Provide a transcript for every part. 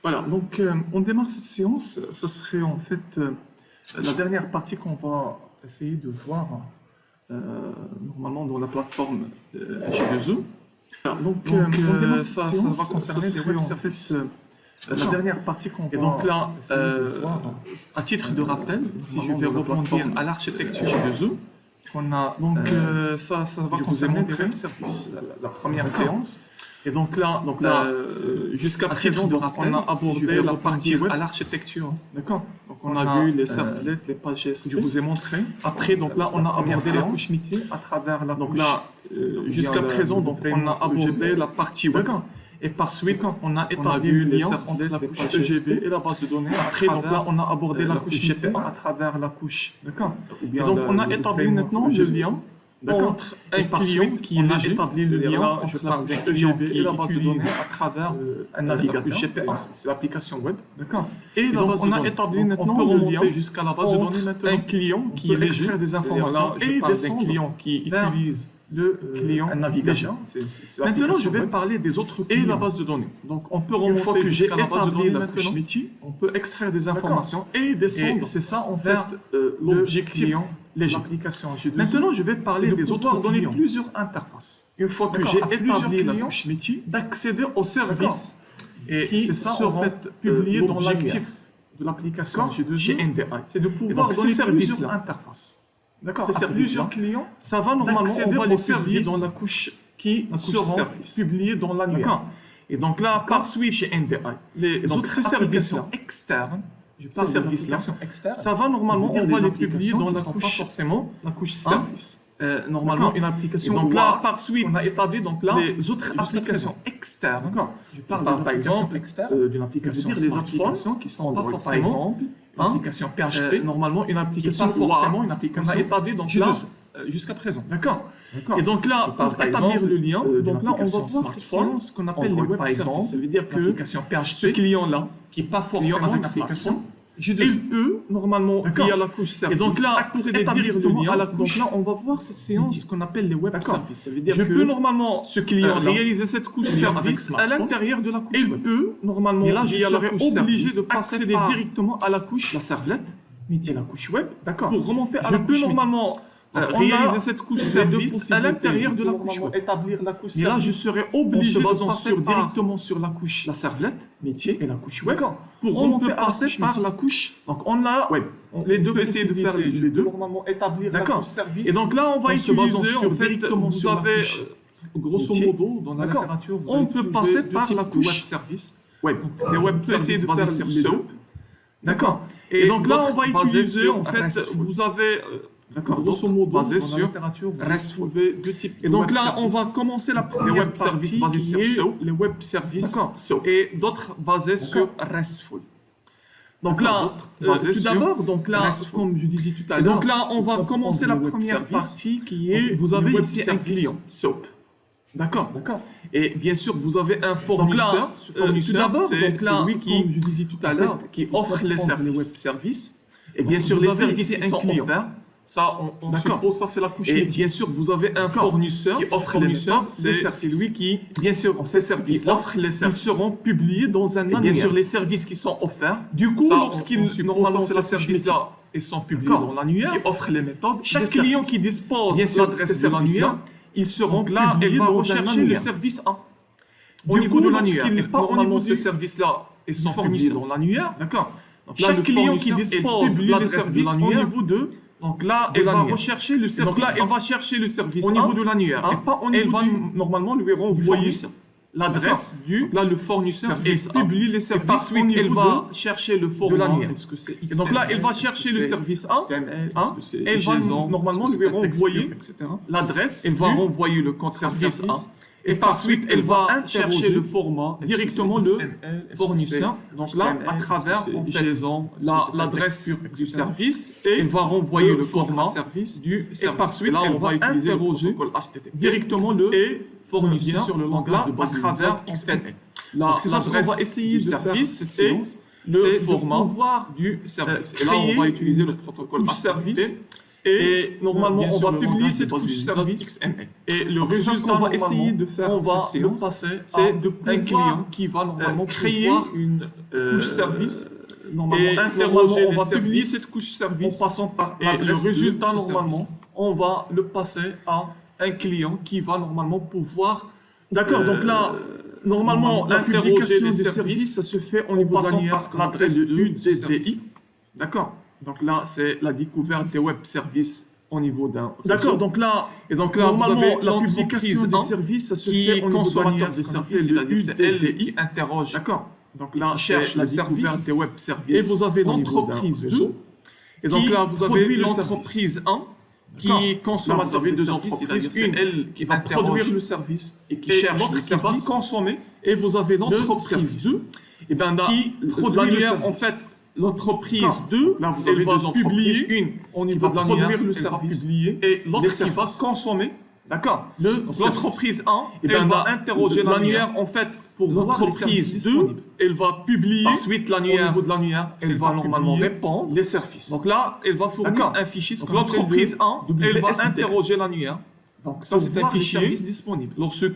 Voilà, donc on démarre cette séance. Ça serait en fait la dernière partie qu'on va essayer de voir normalement dans la plateforme G2E. Voilà, donc on démarre cette séance, ça va concerner les web services. La dernière partie qu'on va Et donc là, essayer de voir. À titre de rappel, si je vais rebondir à l'architecture G2E, on a donc ça va concerner des web services. La première séance. Et donc là, jusqu'à présent, on a abordé la partie web à l'architecture. D'accord. Donc on a vu les servlets, les pages GSP. Je vous ai montré. Après, donc là, on a abordé la couche métier à travers la couche. Donc là, jusqu'à présent, donc on a abordé la partie web. Et par suite, on a établi le lien entre la couche EGB et la base de données. Après, donc là, on a abordé la couche GPA à travers la couche. D'accord. Et donc on a établi maintenant le lien entre un client qui a établi le lien entre la couche EGB et la base de données à travers un navigateur, c'est l'application web. D'accord. Et donc on a établi maintenant le lien jusqu'à la base de données maintenant. Un client qui extrait des informations et des clients qui utilisent le client navigateur. Maintenant, je vais parler des autres clients et la base de données. Donc, on peut remonter jusqu'à la base de données, la couche métier, on peut extraire des informations et descendre. C'est ça, en fait, l'objectif de l'application G2E. Maintenant, je vais parler des autres données plusieurs interfaces. Une fois que j'ai établi la couche métier, d'accéder aux services et c'est ça, en fait, publié dans l'objectif de l'application G2E. C'est de pouvoir donner plusieurs interfaces. D'accord. Ces services clients, ça va normalement on va les servir dans la couche qui seront publiés dans l'annuaire. Et donc là, par suite chez NDI, les autres services externes, ces services-là, ça va normalement on va les publier dans la couche forcément la couche service. Normalement une application. Donc là, par suite, on a établi donc là les autres applications externes. Je parle par exemple d'une application des applications qui sont pas forcément une application PHP, normalement une application forcément une application établie donc là jusqu'à présent. D'accord. Et donc là, pour établir le lien, donc là on va voir cette séance qu'on appelle les web services. Ça veut dire que l'application PHP, ce client-là qui n'est pas forcément une application, il peut normalement via la couche service. Et donc là, accéder directement à la couche. Donc là, on va voir cette séance qu'on appelle les web services. Ça veut dire que je peux normalement ce client réaliser cette couche service à l'intérieur de la couche. Il peut normalement et là, je serai obligé de accéder directement à la couche, la servlette, métier la couche web. D'accord. Pour remonter à la couche. Je peux normalement réaliser cette couche service à l'intérieur de la couche web. Établir la couche. Et là, je serai obligé de passer directement sur la couche, la servlette, métier et la couche web. Pour remonter passer par la couche. Donc on a les deux. Essayer de faire les deux. Normalement établir la couche service. Et donc là, on va utiliser en fait, vous avez grosso modo dans la littérature, on peut passer par la couche web service. Les web services basés sur SOAP. D'accord. Et donc là, on va utiliser en fait, vous avez d'accord, grosso modo, basé sur RESTful. Et donc là, on va commencer la première web services basés sur SOAP, les web services et d'autres basés sur RESTful. Donc là, tout d'abord, donc là, comme je disais tout à l'heure, donc là, on va commencer la première partie qui est, vous avez ici un client SOAP. D'accord, d'accord. Et bien sûr, vous avez un fournisseur. Ce fournisseur, c'est lui qui, comme je disais tout à l'heure, qui offre les services, web services. Et bien sûr, les services sont offerts. Ça, on suppose ça, c'est la couche. Et bien sûr, vous avez un fournisseur qui offre les services. C'est lui qui, bien sûr, ces services offre les services. Ils seront publiés dans un manuel. Bien sûr, les services qui sont offerts. Du coup, lorsqu'ils normalement ces services-là, ils sont publiés dans l'annuaire, qui offre les méthodes. Chaque client qui dispose de l'adresse de l'annuaire, ils seront là et va rechercher le service 1. Au niveau de l'annuaire, et pas au niveau de ces services-là, ils sont publiés dans l'annuaire. D'accord. Chaque client qui dispose de l'adresse de l'annuaire, au niveau de donc là, elle va rechercher le service. Donc là, elle va chercher le service au niveau de l'annuaire. Et pas au niveau elle va normalement lui renvoyer l'adresse du là le fournisseur et publie les services. Par suite, elle va chercher le format. Et donc là, elle va chercher le service 1. Elle va normalement lui renvoyer l'adresse. Elle va renvoyer le compte service 1. Et par suite, elle va chercher le format directement le fournisseur. Donc là, à travers l'adresse du service, et elle va renvoyer le format service du service. Et par suite, elle va interroger directement le fournisseur sur le langage à travers XML. Donc c'est ça ce qu'on va essayer de faire cette séance. Le format du service. Et là, on va utiliser le protocole service. Et normalement, bien on sûr, va le publier montage cette de base couche de service. XML. Et le Donc, c'est ça ce résultat qu'on va normalement, essayer de faire on va cette le séance, passer c'est de un client pouvoir qui va normalement créer pouvoir une couche service. normalement Et interroger on les va publier services cette couche service en passant par et l'adresse le de résultat ce normalement, service. On va le passer à un client qui va normalement pouvoir. D'accord, donc là, normalement, la interroger publication les des services services, ça se fait au en niveau de passant l'adresse par l'adresse de UDDI. D'accord. Donc là, c'est la découverte des web services au niveau d'un réseau. D'accord, donc là, Normalement, vous avez la l'entreprise publication des des services, ça se qui fait au niveau de consommateur l'adresse des qu'on services, appelle c'est-à-dire c'est elle UDDI. qui interroge. D'accord. Donc là, Qui cherche c'est la le service. découverte des web services. Et vous avez au niveau l'entreprise d'un 2. réseau. Et donc qui là, vous avez produit le l'entreprise 1 D'accord. qui consommateur Là, vous avez des deux services, entreprises, c'est-à-dire c'est elle qui va produire le service et qui et cherche l'autre le qui va service. consommer. Et vous avez l'entreprise service. 2 Et bien là, qui produit le l'annuaire, service. en fait, l'entreprise D'accord. 2, Là, vous elle avez va deux entreprises, publier une au qui niveau va de l'annuaire, produire le elle va service publier, et l'autre les qui va services. consommer. D'accord. L'entreprise 1, Et elle ben va là, interroger l'annuaire en fait pour voir les l'entreprise services 2, disponibles. Elle va publier Ensuite, au l'annuaire, niveau de l'annuaire, elle va normalement publier répondre. les services. Donc là, elle va fournir D'accord. un fichier. Donc Donc l'entreprise 1, elle va WSD. interroger l'annuaire. Donc Ça, c'est un voir les fichier. services disponibles. Lorsque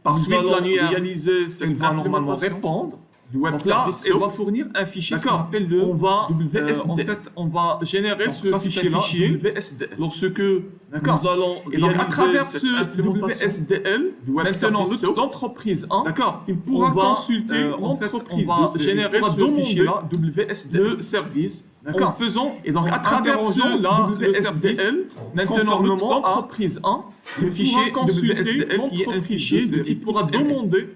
par Nous suite allons l'annuaire réaliser cette elle va normalement implémentation répondre. du web Donc là, service. elle va fournir un fichier, ce qu'on D'accord. appelle le On va WSD. En WSD. fait, on va générer Donc ce ça, c'est un fichier-là, fichier WSD. Lorsque D'accord. nous allons Et donc, à réaliser travers cette ce implémentation WSDL, du web maintenant, service, l'entreprise 1, d'accord, il on pourra va consulter en fait, l'entreprise on va 2, générer pourra ce demander fichier-là, WSD, le service, en d'accord. faisant Et donc, en à travers interrogeant ce là, le WSDL, service, maintenant conformément à l'entreprise 1, le il fichier pourra consulter WSDL qui est un l'entreprise fichier deux, de c'est-à-dire type il pourra XML. demander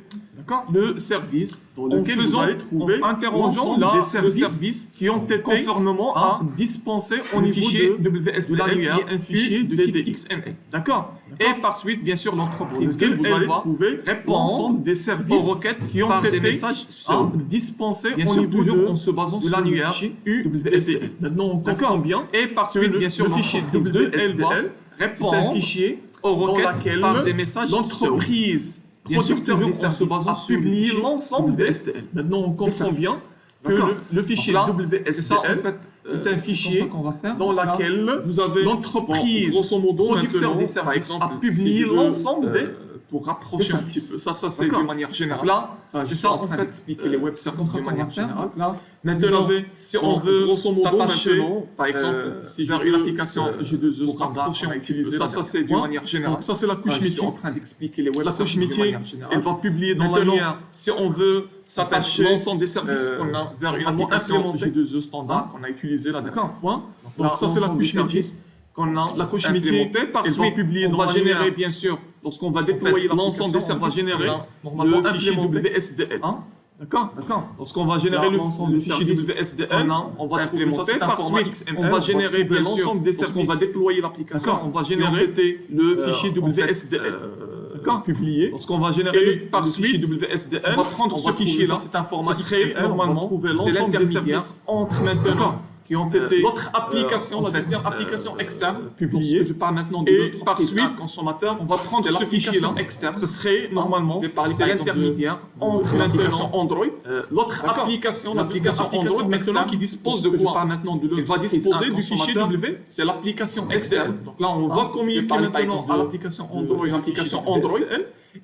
Le service dans en lequel vous faisant, allez trouver en interrogeant l'ensemble là des le services service qui ont été conformément à dispensés au le niveau fichier de WSDL, de l'annuaire, qui est un fichier de type UDDI. XML. D'accord. Et par suite, bien sûr, l'entreprise Dans lequel 2, vous elle allez va trouver répondre l'ensemble des aux services requêtes qui ont par des été messages dispensés bien au sûr, niveau toujours en se basant de sur l'annuaire le fichier UDDL. Maintenant, on D'accord. comprend bien. Et par suite, bien sûr, le fichier l'entreprise 2, elle va WSDL, c'est répondre un fichier aux dans requêtes laquelle par des messages l'entreprise bien sûr, producteur toujours des en se services basant a sur le publié fichier l'ensemble des WSDL. Maintenant, on comprend services. bien que D'accord. le fichier Donc là, WSDL, c'est ça, en fait, c'est un fichier comme ça qu'on va faire. dans Donc là, lequel vous avez l'entreprise grosso modo, producteur maintenant, des par services exemple, a publié si je veux, l'ensemble des pour rapprocher un petit services. peu. Ça c'est D'accord. de manière générale. Donc là, c'est je ça suis en fait d'expliquer les web services de qu'on va manière faire. générale. Donc là, Maintenant, vous avez, si on veut grosso modo, s'attacher, maintenant, par exemple, si vers j'ai une une application application G2E pour standard, rapprocher on a un petit utilisé peu ça la c'est de dernière manière générale. Donc ça, c'est la couche Je suis métier. en train d'expliquer les web La services couche de métier, manière générale. elle va publier dans Maintenant, l'annuaire. si on veut s'attacher l'ensemble des services qu'on a vers une normalement application implémentée. G2E standard qu'on a utilisé la dernière fois. Donc ça, c'est la couche métier. Qu'on a La couche métier, implémentée. Par elle va suite, publier on dans va l'annuaire. générer bien sûr Lorsqu'on va déployer l'ensemble des l'ensemble des services, services, on va normalement le fichier implémenté. WSDL. D'accord, d'accord. Lorsqu'on va générer l'ensemble le des fichier services, WSDL, on va trouver implémenter. ça, c'est un Par format suite, XML. on va générer bien sûr l'ensemble des lorsqu'on services. va déployer l'application, D'accord. on va Qui ont générer été, le fichier en fait, WSDL. D'accord, publié. Lorsqu'on va générer Et par le fichier fichier WSDL, on va prendre ce fichier-là, c'est un format ça serait XML, normalement, trouver c'est l'ensemble des l'intermédiaire services entre maintenant D'accord. qui ont été L'autre application, en la fait, deuxième application externe, publiée. lorsque je parle maintenant de Et l'autre par suite, suite, consommateur, on va prendre c'est ce l'application fichier-là externe. Ce serait normalement, Je vais parler c'est par exemple l'intermédiaire de entre l'application maintenant Android. l'autre D'accord. application, L'application l'application Android maintenant externe, qui dispose de lorsque je quoi? parle maintenant de Elle va l'entreprise disposer un du fichier consommateur, W, c'est l'application externe. externe. Donc là, on va Je vais communiquer parler par maintenant exemple à de l'application Android, l'application l'application Android.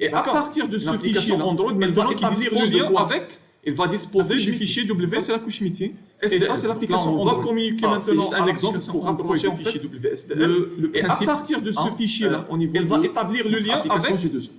Et à D'accord. partir de ce L'application fichier Android, elle maintenant va qui établir dispose le de lien quoi? avec Elle va disposer la couche du métier. fichier W. Ça, c'est la couche métier. Et ça, ça, c'est l'application On va Android. communiquer Ça, c'est maintenant juste à un exemple l'application pour Android rapprocher du en fait fichier WSDL. le Et à principe. partir de ce fichier-là, au niveau elle va de établir le lien l'application avec G2E.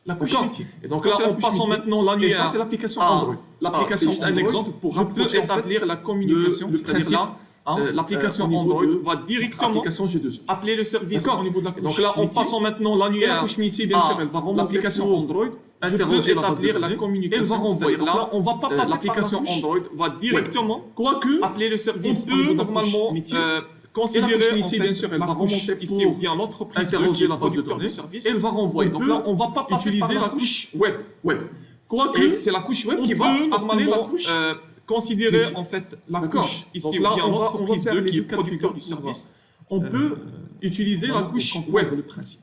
La couche D'accord. métier. Et donc Ça, là, c'est la en couche passant métier. maintenant Et l'annuaire ça, c'est l'application à Android. l'application, c'est juste un Android, exemple pour je peux rapprocher en fait établir la communication, le c'est-à-dire principe, là, l'application au niveau Android de va directement l'application G2E. appeler le service D'accord. au niveau de la Et couche. donc là, en métier. passant maintenant Et la l'annuaire couche métier, bien à sûr, elle va remonter l'application pour Android, interroger la base de établir la données. communication, Elle va renvoyer. c'est-à-dire Donc là, là, on va pas passer par l'application la couche. Android va directement Quoique, appeler le service on peut au niveau de la normalement couche métier. et la Considérer couche en métier, fait, bien sûr, elle la va couche remonter ici pour ou bien l'entreprise interroger la base de producteur données. du service. Elle va renvoyer. On Donc peut là, on va pas passer utiliser par la couche web. web. Quoique, Et c'est la couche web on qui peut va normalement appeler la couche, considérer métier. en fait la D'accord. couche ici Donc ou là, bien on va l'entreprise faire 2 les qui est deux cas de producteur du figure pour service. On peut Utiliser la couche comprendre web. le principe.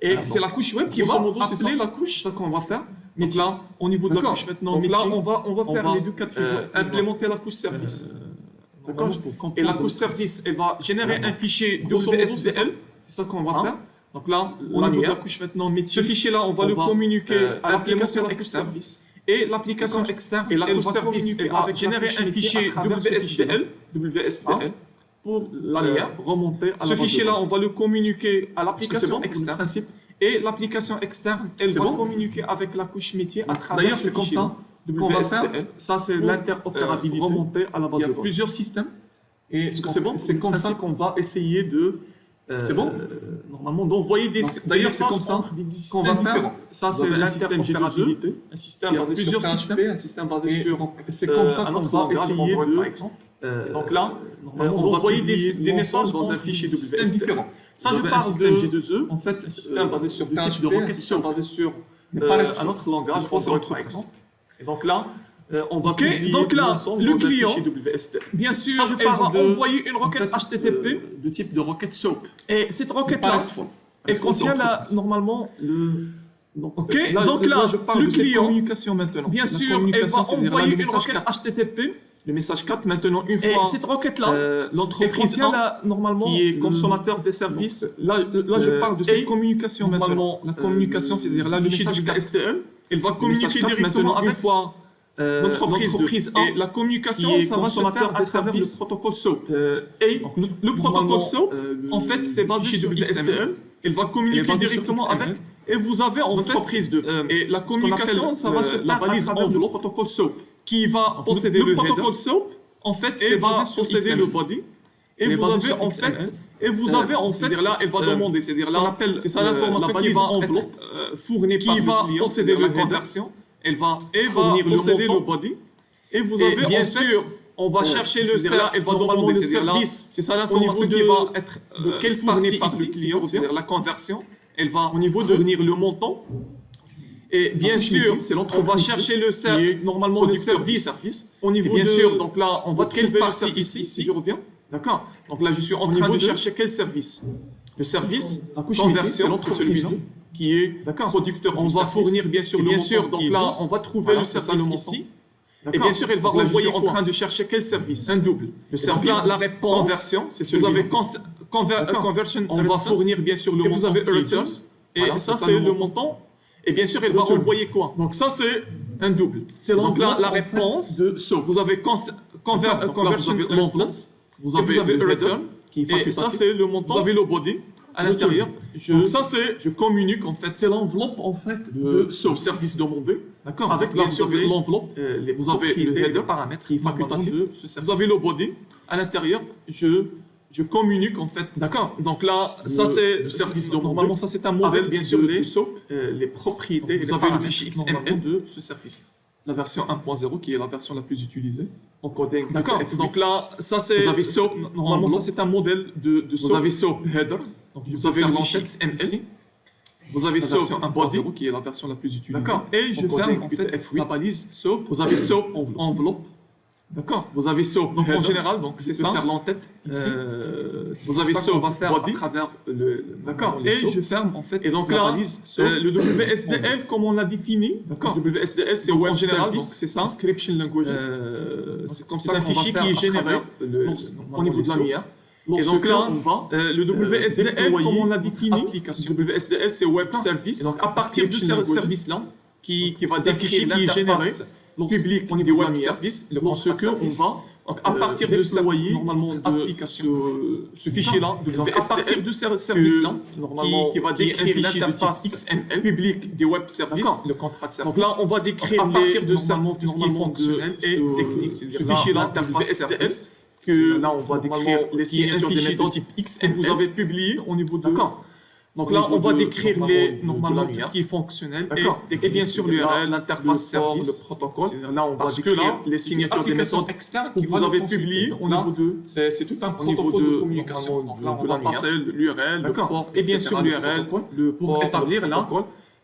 Et Ah, c'est donc, la couche web qui grosso va modo, c'est appeler ça. la couche. C'est ça qu'on va faire. Donc là, au niveau de la D'accord. couche maintenant, Donc là, métier, on va faire va, les deux cas de figure. implémenter la couche service. D'accord. Et la couche service, elle va générer un fichier WSDL. C'est ça qu'on va faire. Donc là, au niveau de la couche maintenant métier, ce fichier-là, on va le communiquer à l'application externe. Et l'application externe et la couche service, elle va générer un fichier WSDL pour remonter à la. Ce fichier-là, on va le communiquer à l'application externe. Et l'application externe, elle va communiquer avec la couche métier à travers. D'ailleurs, c'est comme ça qu'on va faire. Ça, c'est l'interopérabilité. Remonter à la base. Il y a plusieurs systèmes. Et est-ce que c'est bon? C'est comme ça qu'on va essayer de. C'est bon? Normalement, d'envoyer des. D'ailleurs, c'est comme ça qu'on va faire. Ça, c'est l'interopérabilité. Un système basé sur PHP, un système basé sur. C'est comme ça qu'on va essayer de. Par exemple. Donc là, on va envoyer des messages dans un fichier WSDL différent. Ça, je parle de G2E. En fait, un système basé sur PHP, un système basé sur un autre langage, français par exemple. Et donc là, on va donc là, le client, bien sûr, ça, je parle envoyer une requête HTTP de type de requête SOAP. Et cette requête-là, elle contient normalement le. Donc là, je parle de communication maintenant. Bien sûr, elle va envoyer une requête HTTP. Le message 4, maintenant, une fois. Et cette requête-là, l'entreprise normalement qui est consommateur des services. Là, je parle de cette communication maintenant. La communication, c'est-à-dire là, le message STL, elle va communiquer directement avec une fois l'entreprise 1. Et la communication, ça va se faire à travers le protocole SOAP. Et le protocole SOAP, en fait, c'est basé sur XML. Elle va communiquer directement avec. Et vous avez en fait et la communication, ça va se faire à travers le protocole SOAP qui va posséder le protocole SOAP. En fait, c'est basé sur posséder le body. Et vous avez en fait, c'est-à-dire là, elle va demander, c'est-à-dire là, c'est ça l'information qui va être fournie par le client, qui va posséder la conversion. Elle va fournir posséder le body. Et vous avez bien sûr, on va chercher le service. Elle va demander, c'est-à-dire là, c'est ça l'information qui va être de quelle partie par le client, c'est-à-dire la conversion. Elle va au niveau de fournir le montant. Et bien sûr, on va chercher le service, normalement le service au niveau bien sûr. Donc là, on va trouver le service ici. Je reviens. D'accord. Donc là, je suis en train de chercher quel service. Le service conversion, c'est celui-là qui est producteur. On va fournir bien sûr. Donc là, on va trouver le service ici. Et bien sûr, elle va renvoyer en train de chercher quel service. Un double. Le service, la réponse. Conversion, c'est celui-là. Vous avez conversion. On va fournir bien sûr le montant. Vous avez return. Et ça, c'est le montant. Et bien sûr, elle va envoyer quoi? Donc ça, c'est un double. C'est donc là la réponse de SOAP. Vous avez conversion l'enveloppe. Vous avez return. Et ça, c'est le montant. Vous avez le body à l'intérieur. Donc ça, c'est, je communique en fait. C'est l'enveloppe en fait de SOAP, service demandé. D'accord. Avec bien sûr l'enveloppe. Vous avez le header, paramètres facultatifs. Vous avez le body à l'intérieur. Je communique en fait. D'accord. Donc là, ça c'est le service demandé. Normalement, ça c'est un modèle bien sûr les SOAP, les propriétés. Vous avez le fichier XML de ce service. La version 1.0 qui est la version la plus utilisée. Encoding. D'accord. Donc là, ça c'est. Vous avez SOAP. Normalement, ça c'est un modèle de SOAP. Vous avez SOAP header. Donc vous avez le fichier XML ici. Vous avez SOAP 1.0 qui est la version la plus utilisée. D'accord. Et je ferme en fait la balise SOAP. Vous avez SOAP enveloppe. D'accord. Vous avez SOAP. Donc en général, donc c'est ça. Faire l'entête ici. Vous avez SOAP à travers le. D'accord. Et je ferme en fait. Et donc là, le WSDL, comme on l'a défini. D'accord. WSDL, c'est web général. Donc c'est ça. Description languages. C'est comme ça un fichier qui est généré au niveau de la MIA. Et donc là, le WSDL, comme on l'a défini, WSDL, c'est web service. Et donc à partir de ce service-là, qui va définir qui est généré. Public au niveau web service, ce que on va donc à partir de déployer normalement ce fichier-là, à partir de ce service-là, normalement qui va décrire l'interface XML public des web services, le contrat de service. Donc là, on va décrire à partir de tout ce qui est fonctionnel et technique. Ce fichier-là, l'interface SDS, que là on va décrire les signatures des méthodes type XML que vous avez publié au niveau de. Donc là, on va décrire normalement tout ce qui est fonctionnel et bien sûr l'URL, l'interface service, le protocole. Là, on va décrire les signatures des méthodes externes que vous avez publiées au niveau de. C'est tout un protocole de communication. Donc là, on va passer l'URL, le port et bien sûr l'URL pour établir là.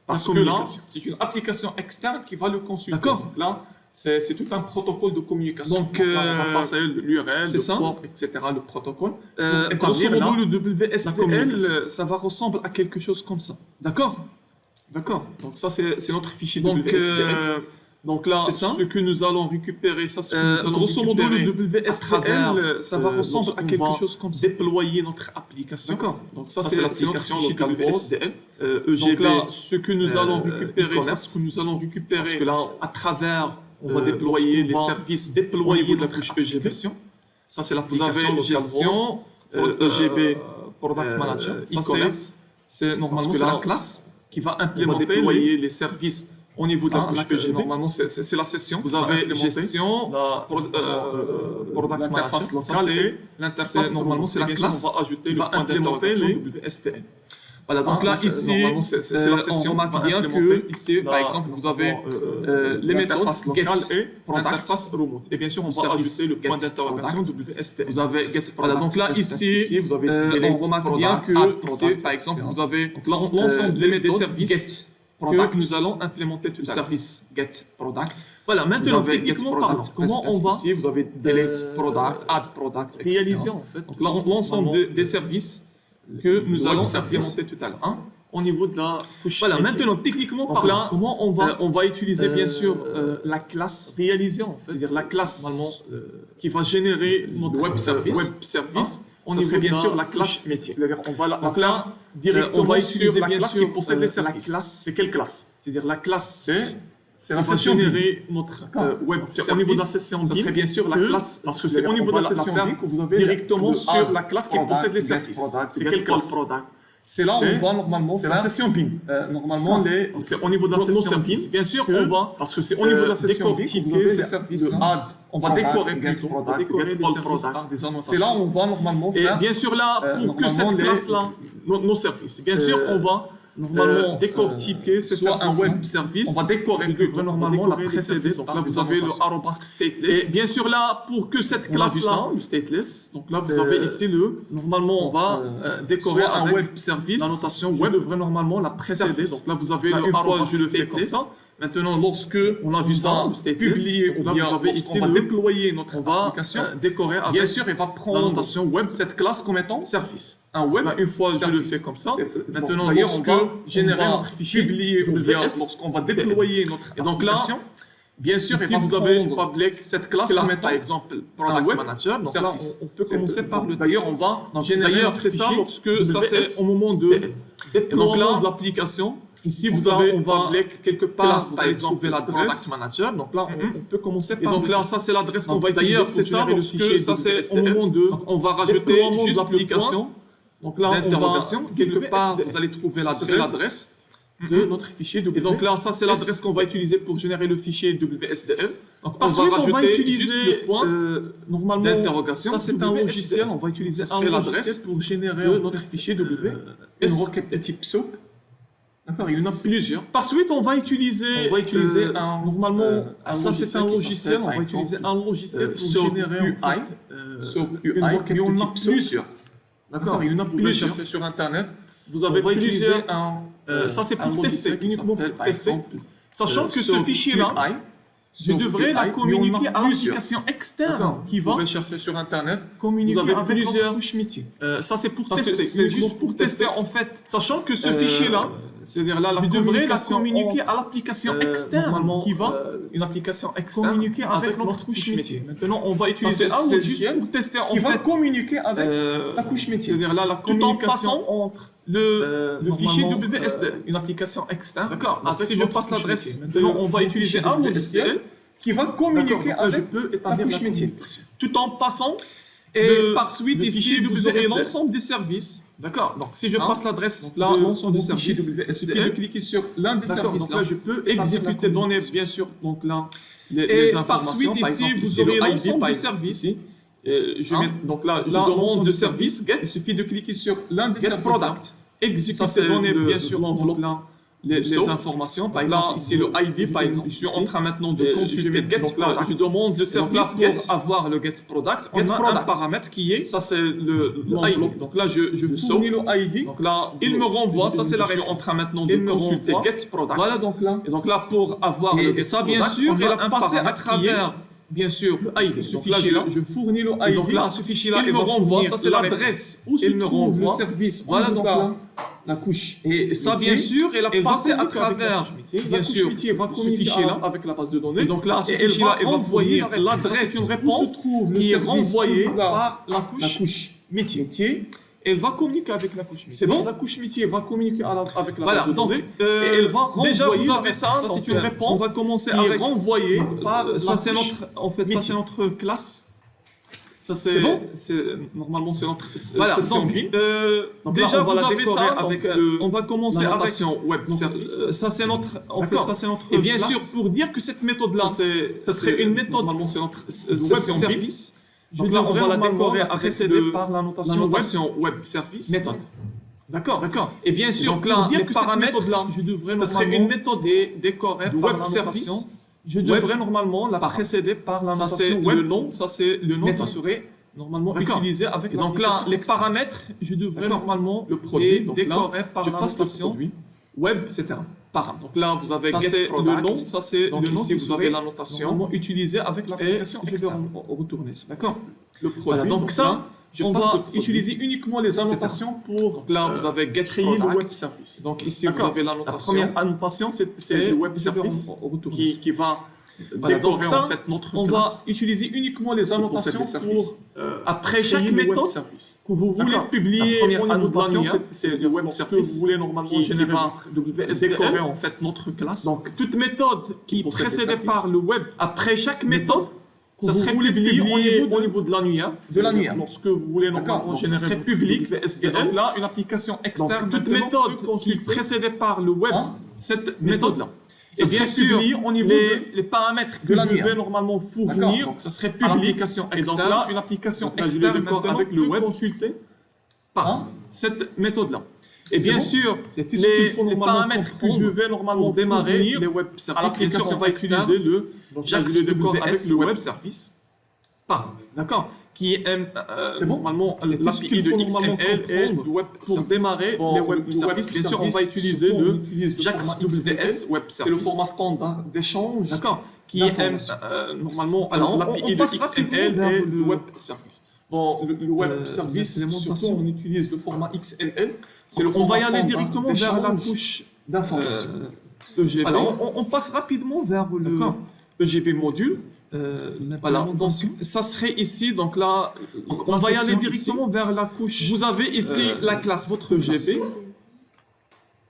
Parce que là, c'est une application externe qui va le consulter. D'accord. Là, c'est tout un protocole de communication. Donc, on va passer l'URL, le port, etc., le protocole. Grosso modo, le WSDL, ça va ressembler à quelque chose comme ça. D'accord. D'accord. Donc, ça, c'est notre fichier WSDL. Donc là, C'est ça. ce que nous allons récupérer, ça, ce que nous allons Grosso modo, récupérer le WSTL, ça va ressembler à quelque chose comme ça. déployer notre application. D'accord. Donc ça, Ça, c'est c'est l'application notre fichier localhost. WSDL. Donc là, ce que nous allons récupérer, ça, e-commerce. ce que nous allons récupérer, Parce que là, à travers, on va déployer lorsqu'on les va services, au déployer niveau de notre notre EGB. Ça, c'est vous l'application avez gestion, EGB, Product Manager, ça, e-commerce. c'est normalement Parce que c'est là, la classe qui va on va implémenter déployer les services au niveau de la couche EGB. Normalement, c'est la session. Vous avez gestion, Product l'interface Manager. locale et l'interface, normalement c'est la bien sûr, classe on va ajouter qui le va point implémenter d'interrogation les WSTL. Voilà, donc là, ici, normalement, c'est la session. on remarque qui va bien implémenter que ici, par exemple, vous avez les méthodes l'interface locale get et product. l'interface remote. Et bien sûr, on va Service ajouter le point get d'interrogation product. WSTL. Vous avez get Voilà, donc là, ici, vous avez on remarque bien que ici, par exemple, vous avez l'ensemble des services que nous allons implémenter tout à l'heure. service get product. Voilà, Vous maintenant, avez get techniquement parlant, product. comment on va Ici, vous avez delete product, add product, etc. réaliser en fait l'ensemble des services que nous allons implémenter tout à l'heure. Hein, au niveau de la couche. Voilà, maintenant, techniquement Donc parlant, là, comment on va utiliser bien sûr la classe réalisée en fait, c'est-à-dire la classe qui va générer notre web service. On Ça serait bien bien sûr sûr la classe métier. c'est-à-dire on va Donc là, directement on va sur utiliser la bien classe sûr, qui possède les la services. classe, c'est quelle classe? C'est-à-dire la classe c'est qui la va session générer notre web C'est service. au niveau de la session Ça serait bin bien sûr la que- classe, parce que c'est au on niveau de va la la session faire bin que vous avez directement le sur add la classe qui product, possède les get services. product, C'est get quelle classe? product. C'est là où C'est- on va normalement C'est faire la session bin. normalement les. C'est au niveau de la nos session services. bin. Bien sûr, Que- on va parce que c'est au niveau de la session bin que vous décortiquer avez ces le services-là. add On va product, décorer get plutôt, on va product, décorer get les all services product. par des annotations. C'est là où on va normalement Et faire. bien sûr là, pour que normalement, cette les- classe-là, nos services, bien sûr, on va normalement décortiquer ces soit un services-là. web service, On va décorer je devrais normalement la décorer les précéder. services. Donc là, vous avez le arrobas stateless. Et bien sûr là, pour que cette On a vu classe-là, ça. le stateless, donc là vous avez ici le. Normalement, on va décorer soit un avec web service, la notation je web devrais normalement la précéder. précédée. Donc là, vous avez Là, le une fois arrobas je le fais comme stateless. ça, Maintenant, lorsque on a vu ça, le stateless, publié, donc ou là bien vous avez ici lorsqu'on va le déployer notre on va application, décorer avec bien sûr, il va la prendre notation web cette classe comme étant service. un web. Là, une fois je le service. fais comme ça, C'est- maintenant bon, d'ailleurs, lorsque on va générer on va notre fichier publier ou bien WS, lorsqu'on va déployer notre et donc là, application, bien sûr, ici, il va vous avez prendre public cette classe comme classe, étant par exemple, un Product web Manager. Donc là, service. on peut commencer par le D'ailleurs, on va générer d'ailleurs, notre c'est ça, fichier lorsque ça WS. c'est au moment de Et donc déploiement là, de l'application. Ici, Donc vous là, avez on va quelque part, classe, vous par allez exemple, trouver l'adresse Product Manager. Donc là, on peut commencer Et par. donc le- là, ça c'est l'adresse qu'on Donc, va utiliser. d'ailleurs, pour c'est ça, générer le lorsque fichier ça c'est au WSTL. moment de. Donc, on va rajouter déploiement de juste l'application. l'application. Donc là, on va D'interrogation. quelque part, WSTL. vous allez trouver Ça serait l'adresse de notre fichier WSTL. Et donc là, ça c'est l'adresse qu'on va utiliser pour générer le fichier WSTL. Donc Par suite, on va utiliser juste le point normalement d'interrogation. Ça, c'est un WSTL. logiciel. On va utiliser Ça un serait logiciel l'adresse pour générer de notre fichier WSTL. une requête de type SOAP. D'accord, il y en a plusieurs. Par suite, on va utiliser normalement, ça c'est un logiciel. On va utiliser un logiciel pour SOAP générer UI. en fait, SOAP UI, une requête mais on de en a type SOAP. plusieurs. D'accord, il y en a Vous pouvez plusieurs. chercher sur Internet. Vous avez On va utiliser plusieurs. ça c'est un pour tester, logiciel qui uniquement s'appelle, pour par tester. exemple, Sachant que ce SOAP fichier-là, UI. je SOAP devrais la UI, mais on en a communiquer à plusieurs. l'application externe D'accord. qui Vous va pouvez chercher sur Internet. communiquer Vous avez avec plusieurs notre couche métier. Ça c'est pour Ça, tester, c'est c'est juste uniquement pour pour tester tester. en fait. Sachant que ce fichier-là, c'est-à-dire là, la je devrais la communication communiquer à l'application normalement, externe qui va une application externe communiquer avec notre couche métier. Maintenant, on va utiliser c'est un juste logiciel pour tester en qui va fait, communiquer avec la couche métier. c'est-à-dire là la Tout en communication passant entre le fichier normalement, WSD. une application externe. D'accord. Donc, Avec si je notre passe couche l'adresse, métier. Maintenant, on va de utiliser fichier un logiciel qui va communiquer D'accord, donc là, avec je peux la établir couche la métier. communication. Tout en passant Et et par suite le ici fichier vous aurez WSD. l'ensemble des services. D'accord. Donc si je Hein? passe l'adresse Donc là, de l'ensemble mon des fichier services, il suffit de WSDL, cliquer sur l'un des d'accord, services donc là je peux exécuter, la donner bien sûr donc là les Et par informations. suite, Par ici, exemple, vous ici, aurez le ID, l'ensemble par des exemple, services. ici. Je Hein? mets donc là je Là, demande l'ensemble de des service get. Il suffit de cliquer sur l'un des Get services. product. Exécuter, Ça c'est donner le- bien sûr l'enveloppe. donc là les SOAP. informations. Par Donc là, exemple ici le ID par exemple. je suis ici. en train maintenant de Je consulter mets get donc là, product. je demande le Et donc là, service pour get. avoir le get product, on Get a un product. paramètre qui est, ça c'est le l'enveloppe. ID. Donc là, je Je fournis fournis le ID. Donc là, il me renvoie, ça c'est la Je suis réponse. en train maintenant de Il me consulter renvoie. get product. Voilà donc là. Et donc là, pour avoir Et le get ça, bien product, sûr, on il va va passer à paramètre qui est, travers, bien sûr, le ID. Ce Donc là, fichier-là, je fournis le Et ID. donc là, ce fichier-là, il me va renvoie, fournir ça c'est la l'adresse où se Il me trouve le renvoie. service. Voilà donc là. la couche. Et ça, métier, bien sûr, elle a elle va passé à communiquer avec la travers, couche métier. La bien couche sûr, métier va ce communiquer fichier-là. avec la base de données. Et donc là, ce et elle fichier-là, va elle va envoyer envoyer l'adresse. l'adresse, C'est une où réponse se trouve le qui est service renvoyée ou par la la couche. couche métier. Elle va communiquer avec la couche métier. C'est bon. La couche métier va communiquer avec la Voilà, base de donc données. Et elle va déjà renvoyer vous la avez ça, réponse. c'est une Donc, réponse on va commencer qui est avec renvoyée par la ça c'est couche notre en fait ça métier. c'est notre classe. Ça C'est bon. Normalement c'est notre Voilà, session donc, green. donc Déjà là, on va vous la avez décorer ça avec donc, le on va commencer la avec notation web donc, service. ça c'est notre en fait D'accord. ça c'est notre Et bien classe. sûr, Pour dire que cette méthode là ça serait une méthode normalement c'est notre web session green. service. Donc là, on va la décorer avec précédée le- par la notation web service. méthode. D'accord. Et bien sûr, donc là, pour dire les que cette paramètres, méthode-là, je devrais ça serait normalement une méthode décorée de par web la service. notation. Je Web devrais normalement la précéder par la Ça c'est notation web. le nom, ça c'est le nom qui méthode. serait Normalement D'accord. utilisé avec donc là l'application les externe. paramètres, Je devrais D'accord. normalement le les produit, donc là, décorer par je la passe le notation produit. web, etc. Param. Donc là vous avez Ça, get c'est product. le nom, ça c'est Donc le nom ici, qui vous avez serait la notation Normalement utilisé avec l'application je vais externe. retourner ça. D'accord. Le produit. Voilà, donc ça, là, je on passe va le produit. utiliser uniquement les annotations pour Donc là vous avez get créer le product. web service. Donc ici vous D'accord. avez la La notation première annotation, c'est et le web je vais service retourner ça. qui va Voilà, décorer donc ça, en fait notre on classe. va utiliser uniquement les possède annotations les services. pour après chaque créer le web méthode service. que vous voulez D'accord. publier La première au niveau de annotation, l'ANIA, c'est le web lorsque service vous voulez normalement qui générer va votre décorer WSDL. en fait notre classe. Donc toute méthode qui possède les précédée services. par le web, après chaque méthode, que ça vous serait voulez publié publier au niveau de l'ANIA. de l'ANIA. Lorsque vous voulez D'accord. normalement Donc, ça générer serait votre public. Et WSDL. donc là, une application externe. Donc toute maintenant peut méthode qui consulter précédée par le web, Hein cette méthode-là. Ça Et bien serait sûr, publié au niveau les paramètres que de l'ANIA. je vais normalement D'accord. fournir, Donc ça serait par public. l'application Et donc externe. là, une application Donc là, je le externe décore maintenant avec le peut web. consulter par Hein cette méthode-là. Et C'est bien bon sûr, C'était ce qu'il faut les normalement paramètres que je comprendre vais normalement pour démarrer, fournir les web à services, bien sûr, l'application on va externe. utiliser le Donc là, JAX je le décore WS avec le web web service. Par, d'accord, qui est C'est bon normalement C'était ce l'API qu'il de faut normalement XML et comprendre du web pour service. démarrer Bon, les web le services. bien sûr, on va services, utiliser surtout, le on utilise le JAX format WS web C'est le service. format standard d'échange. D'accord, qui est d'informations. normalement Alors, l'API on de passe XML rapidement vers et le du web service. Bon, le web service, laissez-moi surtout passer. on utilise le format XML. C'est le On format va y aller standard directement vers la d'échange couche d'informations. EGB. Alors, on passe rapidement vers le D'accord. EGB module. Voilà, donc l'implémentation. ça serait ici, donc là, Donc, on la va y aller session directement vers la couche. Vous avez ici la classe, votre EGB.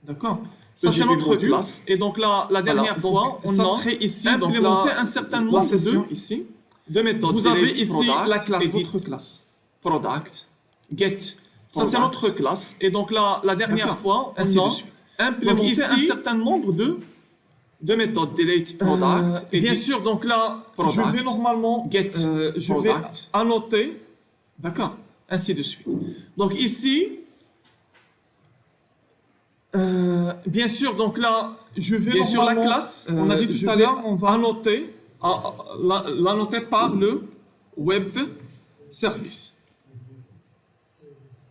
D'accord. Ça c'est EGB notre module. classe. Et donc là, la dernière donc, fois, on ça a serait ici donc implémenté là, un certain la nombre session de ici de méthodes. Vous delete avez ici product, la classe, edit votre classe. Product, get. Ça c'est Product. notre classe. Et donc là, la dernière D'accord. fois, Ainsi on de a suite. implémenté ici, un certain nombre de méthodes. Delete product. Et bien edit sûr, donc là, Je vais normalement get je vais product. Annoter, d'accord, ainsi de suite. Donc ici, bien sûr, donc là, je vais bien sûr la normalement, classe, on a dit je tout à vais- l'heure, on va annoter, l'annoter par le web service.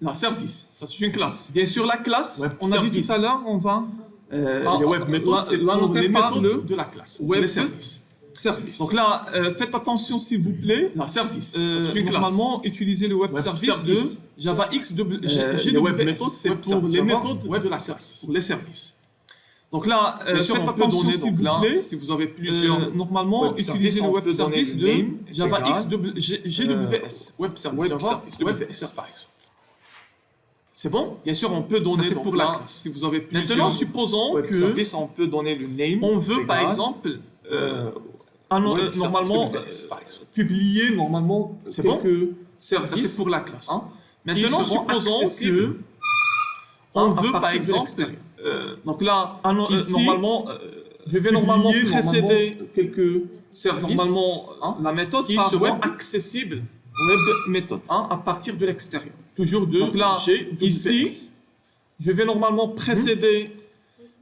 La service, ça c'est une classe. Bien sûr, la classe, Web on a dit service. tout à l'heure, on va les web méthodes, c'est pour l'annoter les par méthodes le de la classe. web les services. service. Donc là, faites attention s'il vous plaît. La service, ça c'est une classe. Normalement, utiliser le web, Web service, service. de Java X, les web méthodes, c'est web pour service. les Java méthodes web de la service, pour les services. Donc là, Bien sûr, faites on peut attention donner, s'il donc vous là, plaît. si vous avez plusieurs Normalement, web utilisez services, le on web peut donner service le de name Java égal, X GWS. Web service, web Java service, WS, WS, par exemple. C'est bon? Bien sûr, on peut Ça, donner c'est donc pour la là, classe. si vous avez Maintenant, plusieurs. Supposons web que service, on peut donner le name. on veut par égal, exemple, web normalement, service, par exemple. Publier normalement c'est bon? quelques ça services. c'est pour la classe. Hein, Maintenant, qui seront supposons accessibles, que on à veut par partir de exemple, l'extérieur. donc là, Ici, normalement, je vais normalement Publier, précéder quelques service, normalement la méthode qui par seront web accessible, web méthode, à partir de l'extérieur. toujours de Donc là, GWS. ici, je vais normalement précéder,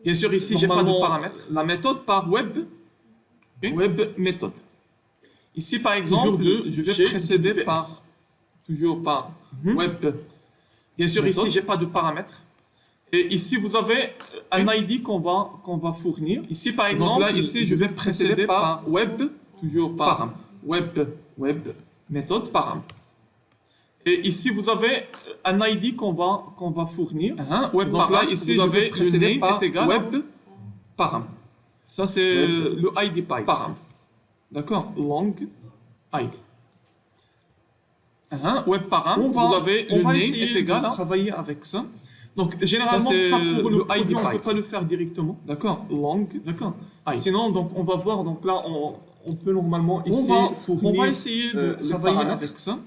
bien sûr ici j'ai pas de Normalement, paramètres, la méthode par web, web méthode. Ici par exemple, Toujours de je vais GWS. précéder par, toujours par web. Bien sûr Méthode. ici j'ai pas de paramètres. Et ici vous avez un ID qu'on va fournir. Ici par exemple, là, ici je vais précéder par web, toujours par web méthode param. Et ici, vous avez un ID qu'on va fournir. Web Donc là, param, ici, vous je avez vais le précéder name par est égal web param. Ça, c'est le ID param. D'accord? Long ID. Web param, On vous avez le name essayer est égal de à travailler avec ça. Donc, généralement, c'est ça, pour le ID ID, on ne peut byte. pas le faire directement. D'accord? Long, d'accord? ID. Sinon, donc, on va voir, donc là, on peut normalement ici va fournir. On va essayer de les travailler paramètres. avec ça.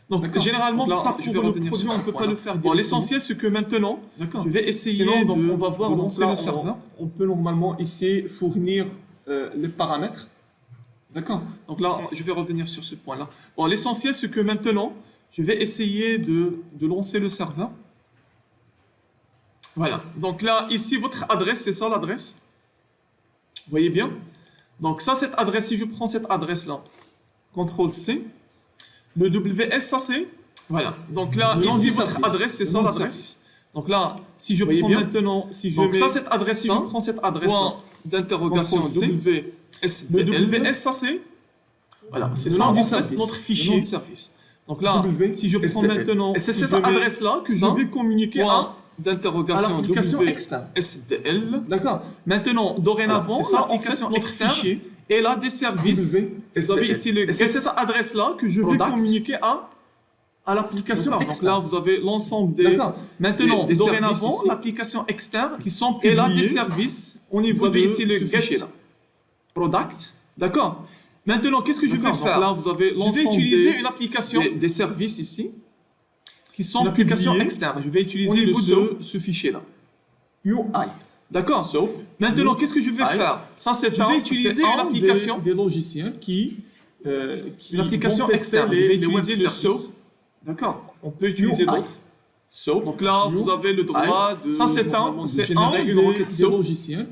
Donc, D'accord. généralement, Donc là, ça, je pour vais le revenir produit, sur on ce ne peut pas point-là. le faire Bon, directement. l'essentiel, c'est que maintenant, je vais essayer Sinon, donc, de, on va voir, de donc lancer là, le serveur. on peut normalement ici fournir les paramètres. D'accord. Donc là, je vais revenir sur ce point-là. Bon, l'essentiel, c'est que maintenant, je vais essayer de lancer le serveur. Voilà. Donc là, ici, votre adresse, c'est ça l'adresse. Vous voyez bien? Donc ça, cette adresse, si je prends cette adresse-là, CTRL-C, le WS, ça c'est... Voilà. Donc là, Le nom ici, du votre service. adresse, c'est Le ça nom du l'adresse. service. Donc là, si je voyez prends bien? maintenant, si je Donc mets ça, cette adresse, si je prends cette adresse point d'interrogation CTRL-C, WSDL, le WS, ça c'est... Voilà, c'est Le ça nom du en fait, service. notre Le nom fichier du service. Donc là, WSDL. si je prends maintenant, et c'est Si cette je mets adresse-là que ça, je vais communiquer point d'interrogation l'application externe. WSDL. D'accord. Maintenant, dorénavant, Voilà, c'est ça, l'application en fait, notre externe, fichier. elle a des services. Vous avez ici le Et c'est cette adresse-là que je vais product. communiquer à l'application D'accord, externe. Donc là, vous avez l'ensemble des... D'accord. Maintenant, Des dorénavant, services ici l'application externe qui sont elle a des publiés services au vous niveau avez de ici le ce get fichier-là. Product. D'accord. Maintenant, qu'est-ce que je vais D'accord, donc faire? là, Vous avez je vais l'ensemble utiliser une application des services ici qui sont Une applications publiée externes. Je vais au utiliser niveau de ce fichier-là. UI. D'accord. Maintenant, qu'est-ce que je vais faire? Ça, c'est Je vais utiliser une une application. des logiciels qui Une application vont tester externe. Je vais les web utiliser le services. SOAP. D'accord. On peut utiliser UI. d'autres. SOAP. Donc là, vous UI. avez le droit de. Ça, c'est normalement, un. de C'est générer une requête des SOAP. logiciels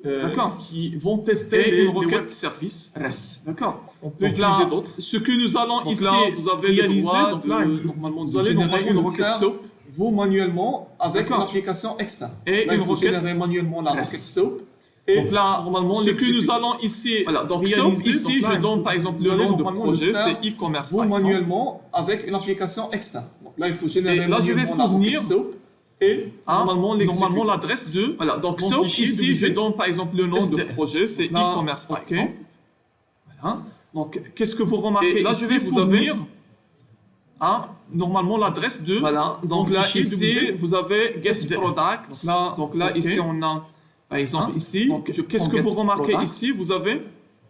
D'accord. qui vont tester Et les une requête web service REST. D'accord. On peut Donc utiliser là, d'autres. Ce que nous allons donc ici, là, vous avez le réaliser, droit donc de, là, normalement, vous vous allez allez générer générer une une requête requête SOAP vous manuellement avec D'accord. l'application externe. et Là, une il faut requête. générer manuellement la REST. requête SOAP. Et Donc là, normalement, ce que l'exécuter. nous allons ici, Voilà, donc réaliser, réaliser, ici, donc là, je donne par exemple vous le allez nom de normalement le projet, faire c'est e-commerce vous par exemple. manuellement avec une application externe. Donc là, il faut générer Et là, je vais manuellement la fournir requête SOAP et Normalement, l'adresse de. Voilà, donc Mon SOAP, fichier ici, je WP. donne par exemple le nom de SDL. projet, c'est Là, e-commerce par ok. exemple. Voilà. Donc, qu'est-ce que vous remarquez Et là, ici, je vais vous avez fournir normalement l'adresse de. Voilà, Donc mon là, fichier ici, WP. vous avez get SDL. product. Donc là, ok. ici, on a, par exemple, ici, Donc, je qu'est-ce prends que get vous remarquez product. ici? Vous avez.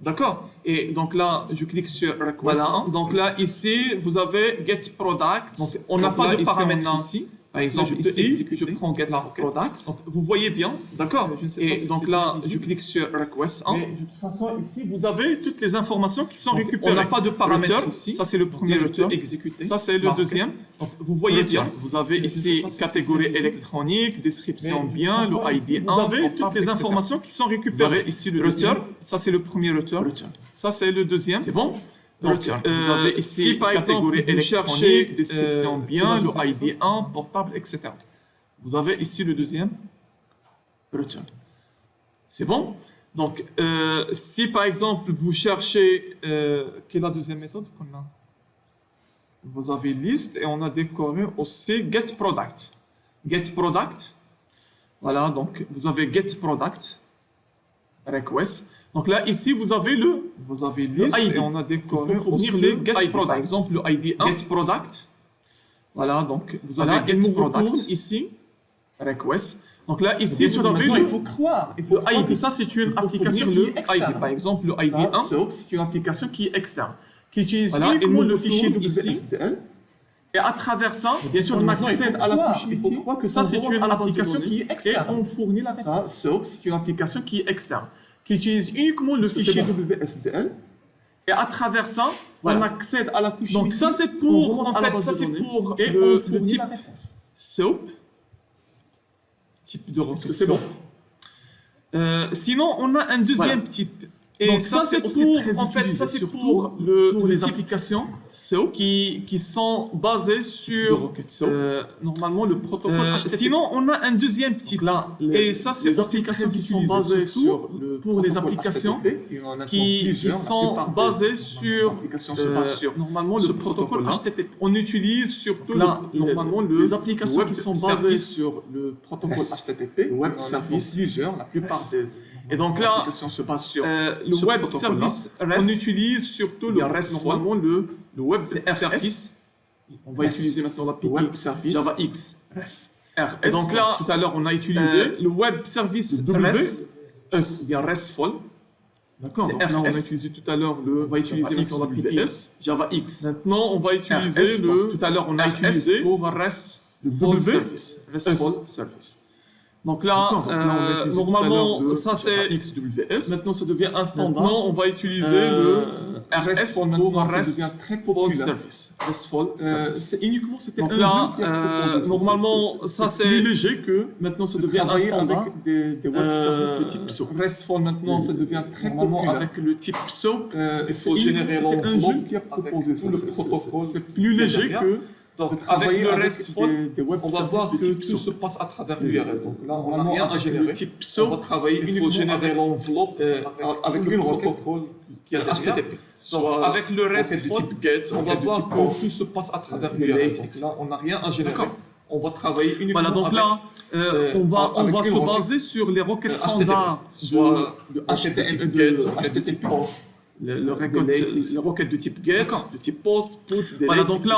D'accord. Et donc là, je clique sur request. Voilà. Donc là, ici, vous avez get product. Donc, on n'a donc pas là, de ici, paramètres maintenant, ici. Par exemple, je peux ici, exécuter. je prends get product. Donc, vous voyez bien, d'accord. Je ne sais pas Et si donc c'est là, bien je visible. clique sur request. Mais de toute façon, ici, Vous avez toutes les informations qui sont Donc, récupérées. on n'a pas de paramètres Router, ici. Ça, c'est le premier là, je router. peux exécuter. Ça, c'est le Marquer. deuxième. Donc, vous voyez Router. bien. Vous avez Je ne sais ici pas si catégorie c'est visible. électronique, description Mais de bien, toute le façon, ici, ID vous 1. avez Vous toutes les etc. informations qui sont Vous récupérées. avez Ici, le router. router. Ça, c'est le premier router. Ça, c'est le deuxième. C'est bon? Donc, Router. vous avez ici, si, par catégorie exemple, vous électronique, cherchez, description bien, comment le vous ID 1, portable, etc. Vous avez ici le deuxième router. C'est bon? Donc, si par exemple, vous cherchez... quelle est la deuxième méthode qu'on a? Vous avez liste et on a décoré aussi get product. Get product. Voilà, donc vous avez get product request. Donc là, ici, vous avez liste ID. et on a décoré Il faut fournir aussi le get ID. product. Par exemple, le ID 1. Get product. Voilà, donc vous Voilà, avez il get nous product retourne ici request. Donc là, ici, Bien sûr, vous avez maintenant, le il faut croire. Il faut le croire ID. que ça, c'est une Il faut application fournir qui le est externe. ID. Par exemple, le ID Ça, 1, SOAP, c'est une application qui est externe, qui utilise Voilà, et uniquement nous le fichier retourne ici. WSDL. Et à travers ça, Bien sûr, on maintenant, accède il faut à la croire, couche il faut métier. croire que Ça, ça c'est rentre une à la base de application données qui est externe. Et on fournit la Ça, SOAP, c'est une application qui est externe, qui utilise uniquement le c'est fichier bon. WSDL. Et à travers ça, Voilà. on accède à la couche Donc métier. ça, c'est on pour, remonte en à la fait, base ça de c'est données pour et le on fournit type la réponse. SOAP. Type de Est-ce que requête c'est bon? SOAP. Sinon, on a un deuxième type Et Donc ça, c'est aussi pour, très en fait, utilisé, ça c'est surtout pour pour les les applications qui sont basées de sur Rocket SEO. normalement le protocole HTTP. Sinon, on a un deuxième type là, et ça c'est les aussi applications très qui sont utilisé, basées surtout sur le pour les protocole applications HTTP, il y en a maintenant qui plusieurs. La sont plupart des basées sur applications se basent sur normalement ce le protocole protocole-là. HTTP. On utilise surtout là, normalement les applications web qui sont service. basées sur le protocole HTTP, Le web il y en a service. plusieurs. La plupart REST. des Et donc là, applications se basent sur le ce web protocole-là. service REST, on utilise surtout Il y a RESTful. normalement le web service. On va REST. utiliser maintenant l'API web service JavaX. REST. Et donc là, tout à l'heure, on a utilisé le web service le W, REST, S. il y a RESTful. D'accord. C'est Donc là, on a RS. utilisé tout à l'heure on va utiliser JavaX, maintenant l'API WS. JavaX. Maintenant, on va utiliser RS. le Donc, tout à l'heure, on a RS utilisé pour REST le full W, service. RESTful S. service. Donc là, D'accord, donc là, on a utilisé tout à normalement, l'heure le ça c'est XWS. maintenant ça devient un standard. Maintenant, on va utiliser le le RS RESTful, pour maintenant, ça REST devient très full populaire. service. RESTful service. Uniquement, c'était Donc un là, jeu qui a proposé ça. normalement, ça c'est c'est plus léger que maintenant ça de devient un travailler standard. avec des web services de type PSO. RESTful maintenant, ça devient très Normalement, populaire. avec Avec le type SOAP, il faut générer un jeu l'enveloppe qui a proposé ça. le C'est- protocole. C'est plus léger derrière. que Donc de travailler avec le avec RESTful, des web on va services voir de que type tout SOAP. se passe à travers l'URL. l'URL. Donc là, on On n'a n'a rien rien à avec générer. le type On va SOAP. travailler Il faut uniquement générer avec l'enveloppe avec le le protocole protocole qui a HTTP. Donc, Soit avec le requête RESTful, de type GET, on va requête de voir type que POST, tout se passe à travers delete, l'URL. etc. Là, on n'a rien à générer. D'accord. On va travailler uniquement Voilà, donc avec là, on va avec une se requête, baser sur les requêtes HTTP, standards, soit le HTTP, HTTP GET, de requête de HTTP type POST. les requêtes de type GET, de type POST, PUT, delete, Voilà, donc etc.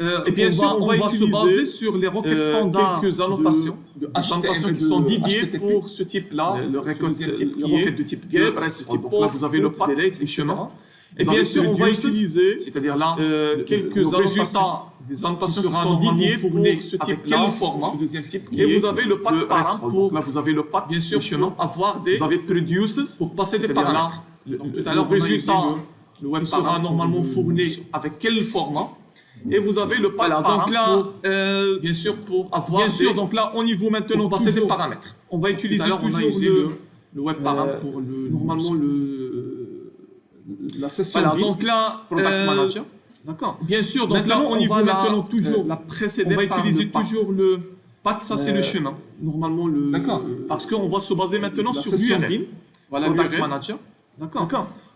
là, Et bien sûr, on va se utiliser, baser sur les requêtes standards, quelques annotations de de annotations HTML qui sont de dédiées HTTP. pour ce type-là, Le requête deuxième type le qui est requête de type le GET, RESTful. type Donc là, POST, vous avez le PUT, path, delete, les chemins. Et Vous bien avez sûr, on va reduces, utiliser, c'est-à-dire là, quelques le résultat résultats, des annotations qui sera sont normalement dédiées fourni pour ce avec type-là, quel format. ce deuxième type, qui et est vous avez le path le parent RESTful. pour, Donc là, vous avez le path, bien sûr, les chemins. pour avoir des, Vous avez produces pour passer des c'est-à-dire là, paramètres. Donc, tout à l'heure, le le résultat résultat le web qui sera sera normalement fourni avec quel format. Et vous avez le path parent donc là, pour, bien sûr, pour avoir bien sûr, donc là, au niveau maintenant, pour passer des paramètres. On va utiliser l'heure, on a toujours utilisé le web parent pour normalement la session voilà, build, donc là, Product Manager. D'accord. Bien sûr, donc Maintenant, là, on au niveau va maintenant toujours la précéder on va par utiliser le path. toujours le path, ça c'est le chemin. Normalement, D'accord. parce qu'on va se baser maintenant La sur session l'URL. build, Voilà Product l'URL. Manager. D'accord.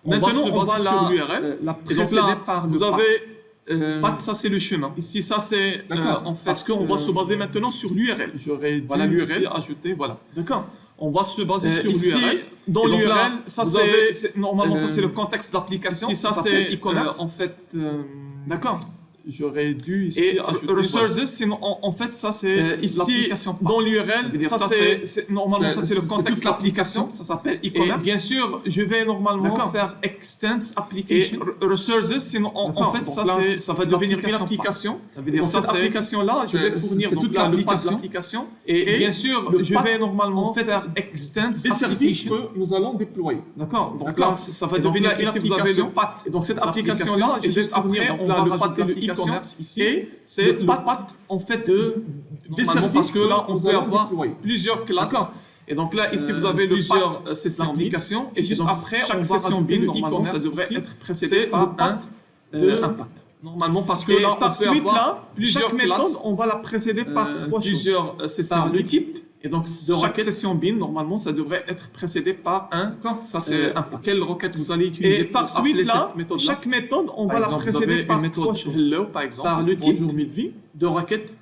Maintenant, on va sur l'URL. la Et donc précéder là, par le vous path. avez path, ça c'est le chemin. Ici, ça c'est D'accord. en fait parce qu'on va se baser maintenant sur l'URL. J'aurais Voilà dû l'URL. ici ajouter, voilà. D'accord. On va se baser sur ici, l'URL. Dans et donc là, l'URL, ça vous avez, normalement ça c'est le contexte d'application. ici, Ça ça c'est s'appelle e-commerce. en fait d'accord. J'aurais dû ici Et ajouter resources, sinon, en fait ça c'est ici l'application dans l'URL. ça, Ça c'est normalement ça c'est le contexte toute d'application. Ça s'appelle Et e-commerce. Bien sûr, je vais normalement D'accord. faire extends application. Et resources, sinon en fait Donc ça là, ça va devenir une l'application application. Ça veut Donc dire cette ça, c'est- application là, je vais c'est- fournir c'est donc toute là le path de l'application. l'application. Et bien sûr, le je path, vais normalement en fait, faire extends des services application. que nous allons déployer. D'accord. Donc D'accord. là, ça va Et donc devenir là, une ici, vous avez application. le path Et donc cette d'application application-là, et et juste juste après, après, on on va va le rajouter path de l'application l'e-commerce ici. et C'est le le path en fait de des normalement, services parce que là, on nous peut allons avoir déployer. plusieurs classes. D'accord. Et donc là, ici, vous avez plusieurs plusieurs sessions d'applications. Et juste donc, après, chaque on va session rajouter build, le normalement, e-commerce ça devrait ici. être précédé C'est par le path un path. Normalement, parce que Et là, par on peut suite, avoir là, plusieurs chaque classes. méthode, On va la précéder par trois choses. plusieurs sessions Par le build. type. Et donc, de chaque requête. session bin, normalement, ça devrait être précédé par un. Ça, c'est un path. quelle requête vous allez utiliser Et par pour appeler suite, là, cette méthode-là. chaque méthode, on Par va la exemple, vous précéder avez par une trois méthode choses. hello, par exemple. Par le type Bonjour, Midvi. de requête.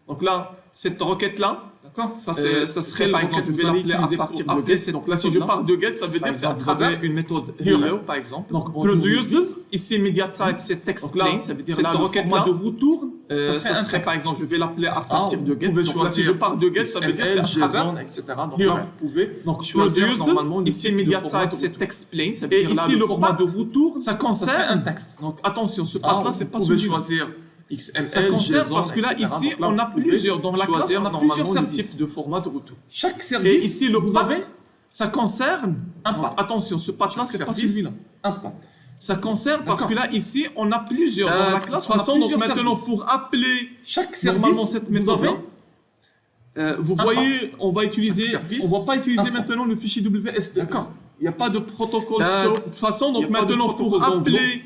Donc là, cette requête-là, d'accord, ça serait quelle par requête exemple, vous vous allez allez utiliser utiliser à pour partir de appeler get. cette Donc là, si je méthode-là. pars de get, ça veut Par dire c'est à exemple, vous avez travers une méthode hello, hello. par exemple. Donc, Bonjour, produces, ici media type, c'est text Donc là, plain, ça veut dire cette là, le requête-là, format de retour, ça ça serait un serait texte. par exemple, je vais l'appeler à partir de get. Vous pouvez Donc là, si je choisir pars de get, ça veut dire c'est à travers JSON, etc. Donc l'URL. là, vous pouvez donc choisir produces, normalement le ici type de media format type, de c'est retour. text plain, ça veut Et dire là, ici, le le format path, de retour, ça ça serait un concerne. texte. Donc attention, ce path-là, c'est pas vous pouvez celui-là. choisir XML, Ça concerne JSON, parce que là, etc. ici, Donc là, on a vous pouvez plusieurs. Dans la classe, choisir on a normalement plusieurs le services. type de format de retour. Chaque Et service, ici, le vous path, avez ça concerne un path. Attention, ce path-là, c'est pas service, celui-là. un path. Ça concerne parce que D'accord. là, ici, on a plusieurs. Dans la classe, de toute façon, on a plusieurs donc maintenant, services. pour appeler Chaque service, normalement cette vous méthode-là, avez vous un voyez, on va utiliser, Chaque service, on va pas utiliser un path. maintenant le fichier WSD. D'accord. Il n'y a pas de protocole D'accord. SOAP. De toute façon, donc Il y a pas de maintenant pour protocole appeler,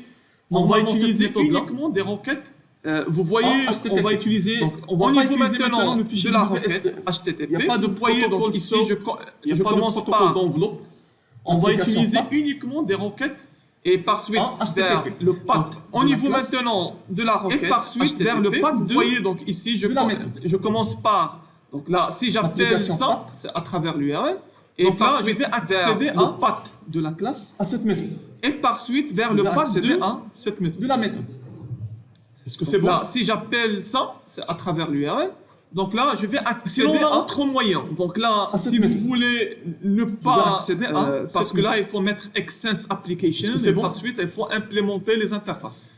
on va utiliser uniquement des requêtes. Vous voyez, on va utiliser, Donc, au va pas niveau utiliser maintenant le fichier de la WSD. requête HTTP. Il n'y a pas de Vous voyez, donc protocole ici, SOAP. Il y a je pas de commence protocole par d'enveloppe. on va Application utiliser path. uniquement des requêtes et par suite HTTP. vers le path au de la niveau classe. maintenant de la requête Et par suite HTTP, vers le path vous de- voyez donc ici de la méthode. je commence par donc là si j'appelle Application ça path. c'est à travers l'URL et Donc par là, suite je vais accéder vers à- le path de la classe À cette méthode. et par suite vers Je le vais path accéder de à cette méthode. De la méthode. Est-ce que c'est bon? Là, si j'appelle ça, c'est à travers l'URL. Donc là, je vais accéder Sinon, on a à autre moyen. Donc là, à cette si vous méthode. voulez ne pas accéder à parce cette que là, il faut mettre Extends Application Est-ce que c'est et bon? par suite, il faut implémenter les interfaces.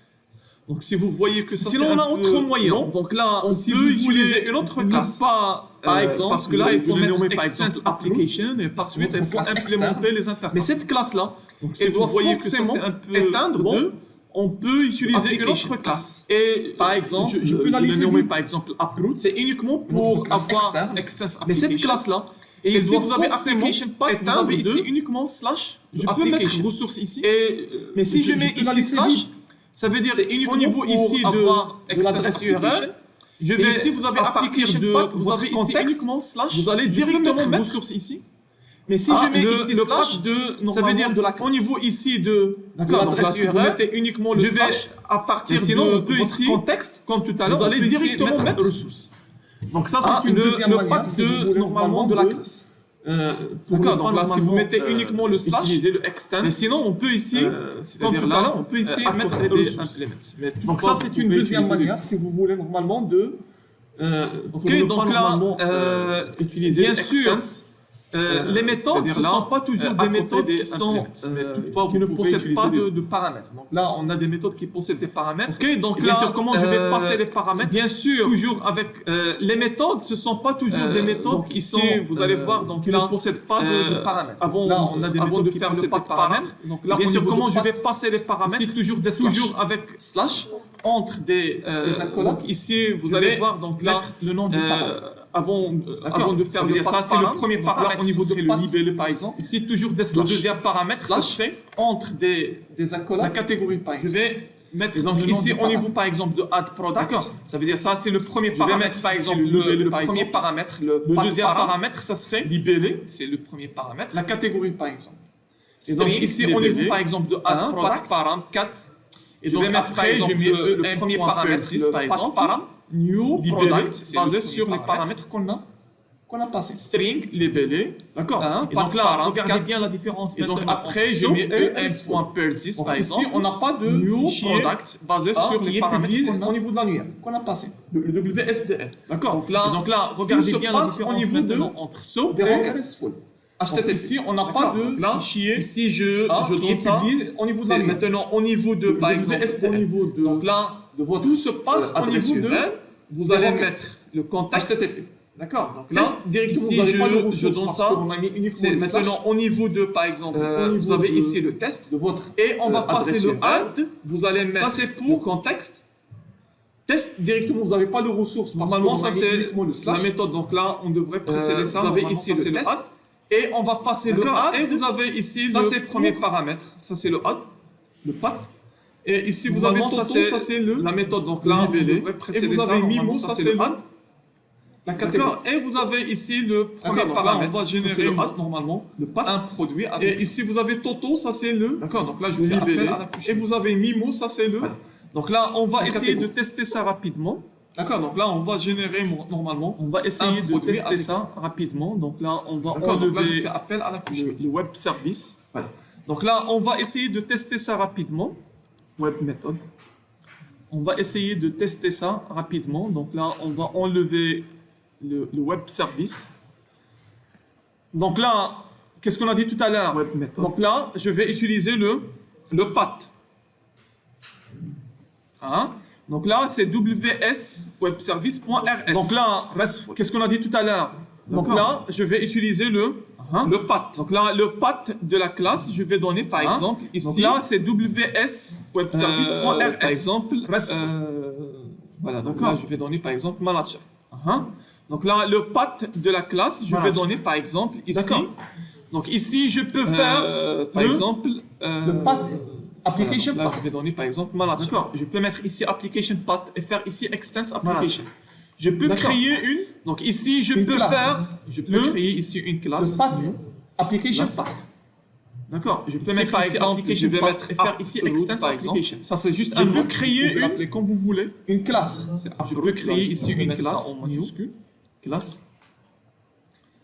Donc si vous voyez que ça, Sinon, c'est on a un autre peu moyen. long. Donc là, On si peut vous utiliser voulez une autre ne classe. pas, par exemple, parce que là, il faut je vais mettre nommer, par Extends exemple, Application et par suite, Notre il faut classe implémenter externe. les interfaces. Mais cette classe-là, donc, elle si vous doit voyez que ça, forcément c'est un peu éteindre bon, de on peut utiliser une application autre classe. Et par exemple, je peux la l'ai laisser nommer vide. par exemple approach, c'est uniquement pour Notre classe avoir externe. extends Mais cette application. classe-là, Et elle ici, doit vous avez forcément application path, vous éteindre avez ici de uniquement slash. Je peux application. mettre ressources ici. Et, mais si je mets peux la ici laisser slash, vide. ça veut dire C'est au uniquement niveau pour ici avoir de de l'adresse extends URL. URL, je Et vais ici, vous avez à partir application de path, vous votre avez ici contexte, uniquement slash. vous allez je peux directement mettre mettre ressources ici. Mais si Ah, je mets le ici path slash, de, ça veut normalement, dire de la au classe. niveau ici de D'accord, donc là, l'adresse si vous URL, mettez uniquement le je vais slash, à partir mais sinon, de on peut votre ici, contexte, comme tout à l'heure, vous allez on peut ici directement mettre ressources. Donc ça, Ah, c'est une deuxième le manière, path si vous de, voulez, normalement, de la classe. D'accord, donc là, si vous mettez uniquement le slash, utiliser le extend, mais sinon, on peut ici, comme c'est-à-dire tout à là, l'heure, on peut ici à mettre côté des des ressources. Mais donc toutefois, ça, c'est vous une pouvez deuxième utiliser manière, si vous voulez, normalement, de... Ok, donc là, utiliser bien le sûr, extends. Les méthodes, ce ne c'est-à-dire sont là, pas toujours à des côté méthodes des qui sont, impléments. Mais toutefois, qui vous ne ne pouvez possèdent pas utiliser de paramètres. Donc là, on a des méthodes qui possèdent des paramètres. Ok, donc Et bien là, sûr, comment je vais passer les paramètres? Bien sûr, Toujours avec les méthodes, ce ne sont pas toujours des méthodes donc qui ici, sont, vous allez voir, donc qui là, ne possèdent pas de paramètres. Avant, Là, on a des avant méthodes de qui faire le possèdent pas des de paramètres. Donc là, Bien au sûr, niveau comment de je vais path, passer les paramètres? ici, toujours des slash. Toujours avec slash entre des accolades. donc ici, vous Je allez vais voir donc là mettre le nom du paramètre. avant de faire le ça, path c'est le param, premier donc là, paramètre. au niveau Ça de serait le le libellé par exemple. Ici toujours des Le slash. deuxième paramètre, ça Slash se fait entre des des accolades. la catégorie par exemple. Je vais mettre Et donc, donc le nom ici du au paramètre. niveau par exemple de add product. D'accord. Ça veut dire ça c'est le premier vais paramètre mettre, par ça exemple serait le le par premier exemple. paramètre, Le path deuxième param. paramètre, ça serait libellé, c'est le premier paramètre. la catégorie, par exemple. Et donc String, ici au niveau libellé. par exemple de add Un, product path param 4. Et Je donc vais mettre, après par je exemple, mets le le premier point paramètre PLC, par le exemple path param, new libellé, product c'est basé le sur premier les paramètre paramètres qu'on a passé. String, libellé. D'accord. Et Et donc donc là, param, regardez quatre. bien la différence. Et donc maintenant après, entre je SOAP mets et ES.persist, Donc par ici, exemple. on n'a pas de New fichier product basé A sur qui les est paramètres publié qu'on a au niveau de l'annuaire qu'on a passé. le WSDL. D'accord. Donc là, Et donc là, regardez tout se bien la passe différence au niveau maintenant de- entre SOAP des et requêtes RESTful. HTTP. Donc ici, on n'a pas D'accord. de Donc là, fichier Ici, je qui donne est ça. publié au niveau de C'est l'annuaire. maintenant au niveau de, par exemple, WSDL. au niveau de. Donc là, de votre tout se passe au adresse niveau de. URL, Vous des allez requêtes. mettre le contexte. HTTP. D'accord. Donc là, Test directement, ici, vous n'avez pas de je ressources donne parce ça. qu'on a mis uniquement C'est le slash maintenant au niveau de, par exemple, au niveau vous avez de- ici le test. de votre Et on va passer adresse le URL. add. Vous allez mettre Ça, c'est le pour contexte. test directement, vous n'avez pas de ressources. parce Normalement, qu'on a ça mis c'est uniquement le la slash. méthode. Donc là, on devrait précéder ça. vous avez Normalement, ici ça, le c'est le test. add. Et on va passer le D'accord. add. Et vous avez ici Ça, le c'est premier pour- paramètre. Ça c'est le add, le path. Et ici vous Normalement, avez ça, c'est le la méthode. Donc le là, on libellé. devrait Et précéder vous ça. avez Normalement, Mimo, ça ça, c'est c'est le add. la catégorie. D'accord. Et vous avez ici le premier D'accord, donc là, paramètre. on va Ça, c'est générer le add normalement. le path. Un produit Et avec. ici, vous avez Toto, ça c'est le D'accord. Donc là, je le fais appel libellé. à la couche. Et vous avez Mimo, ça c'est le. Voilà. Donc là, on va La essayer catégorie. de tester ça rapidement. D'accord, donc là, on va générer normalement. On va essayer Un de produit tester avec ça ça. rapidement. Donc là, on va D'accord, donc là, je enlever fais appel à la couche. le web service. Voilà. Donc là, on va essayer de tester ça rapidement. Web méthode. On va essayer de tester ça rapidement. Donc là, on va enlever le web service. Donc là, qu'est-ce qu'on a dit tout à l'heure? Web méthode. Donc là, je vais utiliser le path. Hein? Donc là, c'est wswebservice.rs. Donc là, qu'est-ce qu'on a dit tout à l'heure? Donc là, je vais utiliser le path. Donc là, le path de la classe, je vais donner par exemple ici. Donc là, c'est wswebservice.rs. Par exemple, voilà, donc là, je vais donner par exemple manager. Donc là, le path de la classe, je vais Manager. donner par exemple ici. D'accord. Donc ici, je peux faire, par exemple, le path application là, path. je vais donner par exemple manager. D'accord. Je peux mettre ici application path et faire ici extends application. Je peux créer une. Donc ici, je peux classe. faire. Je peux créer ici une classe. Le path application Classe. path. D'accord. Je peux Ici, mettre par ici exemple, application je vais path mettre et faire ici upload, extends par exemple. application. Ça c'est juste Je un peux nom. créer Vous pouvez une- l'appeler comme vous voulez. Une classe. Je peux créer ici une mettre ça classe en majuscule. Classe.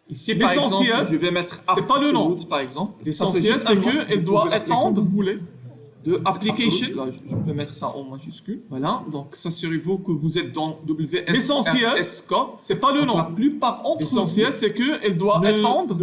Ici, par L'essentiel, exemple, je vais mettre c'est pas le nom. upload, par exemple. L'essentiel, Ça, c'est juste un nom. qu'elle Vous doit pouvez l'appeler comme étendre vous voulez. De application. upload. Là, je peux mettre ça en majuscule. Voilà. Donc, s'assurez-vous que vous êtes dans L'essentiel, WSRSK. C'est pas le Donc, nom. la plupart entre L'essentiel, c'est qu'elle doit Ne- étendre.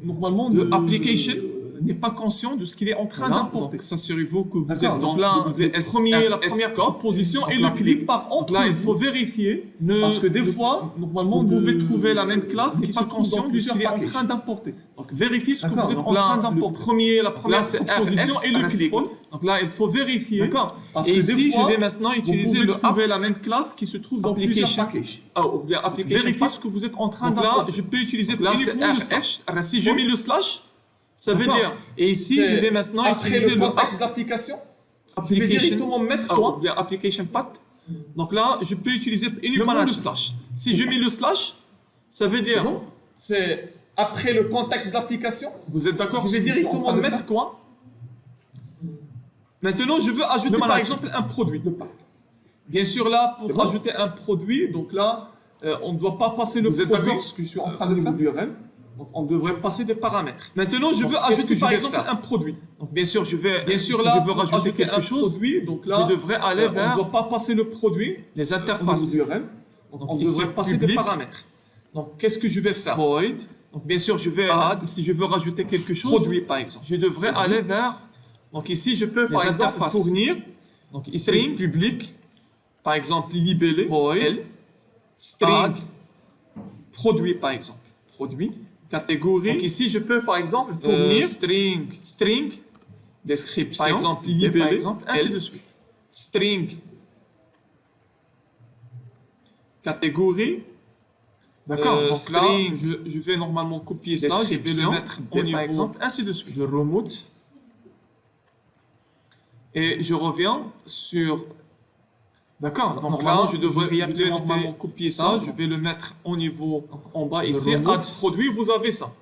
Normalement, de application n'est pas conscient de ce qu'il est en train Voilà, d'importer. Donc, s'assurez-vous que vous D'accord, êtes dans donc là, WSRSK. la première proposition Donc, et la le clic plupart par Donc là, il faut vérifier. Parce que des fois, normalement, vous pouvez trouver la même classe qui n'est se pas trouve conscient dans de ce plusieurs qu'il est en packages. train d'importer. Donc, vérifiez ce que D'accord, vous êtes donc en là, train le d'importer. la première c'est proposition RS, et le clic. Donc là, il faut vérifier. D'accord. Parce Et que ici, des fois, je vais maintenant utiliser pouvez le trouver la même classe qui se trouve dans plusieurs application. packages. Ou bien application. Vérifiez pack. ce que vous êtes en train Donc là, d'importer. Je peux utiliser là, c'est uniquement le RS, slash. Si je mets le slash, ça veut D'accord. dire. Et ici, je C'est vais maintenant après utiliser le le contexte d'application, je vais application. directement mettre Ou toi. bien application path. Donc là, je peux utiliser uniquement manager. le slash. Si je mets le slash, ça veut dire. Bon. C'est après le contexte d'application. Vous êtes d'accord? Je vais directement mettre quoi? Maintenant, je veux ajouter Le par manager. exemple un produit. le pack. Bien sûr, là, C'est pour bon. ajouter un produit, donc là, on ne doit pas passer le Vous êtes produit. d'accord ce que je suis en train de faire? l'URL. Donc, on devrait passer des paramètres. Maintenant, je Donc, veux qu'est-ce ajouter que je par vais exemple faire? un produit. Donc, bien sûr, je vais. Bien sûr, si là, je veux pour rajouter ajouter quelque un chose, produit, donc là, je devrais aller on vers. ne doit pas passer le produit les au interfaces. niveau d'URL. Donc, on ici, devrait passer des public. paramètres. Donc, qu'est-ce que je vais faire? Void, Donc, bien sûr, je vais. Add. Si je veux rajouter quelque chose, produit par exemple. je devrais aller vers. Donc, ici, je peux par Les exemple interfaces. fournir. Donc, ici, String. public. Par exemple, libellé. Void. L. String. Add. Produit, par exemple. Produit. Catégorie. Donc, ici, je peux par exemple fournir string. Description, Par exemple, et libellé. par exemple, ainsi L. de suite. String. Catégorie. D'accord. Donc là, string, je vais normalement copier ça, je vais le Description, mettre et au niveau, par exemple, ainsi de suite. de remote. Et je reviens sur. D'accord, donc normalement, là, je devrais je vais normalement noter copier ça, ça, je vais le mettre au niveau en bas Le ici, remote. add produit, vous avez ça.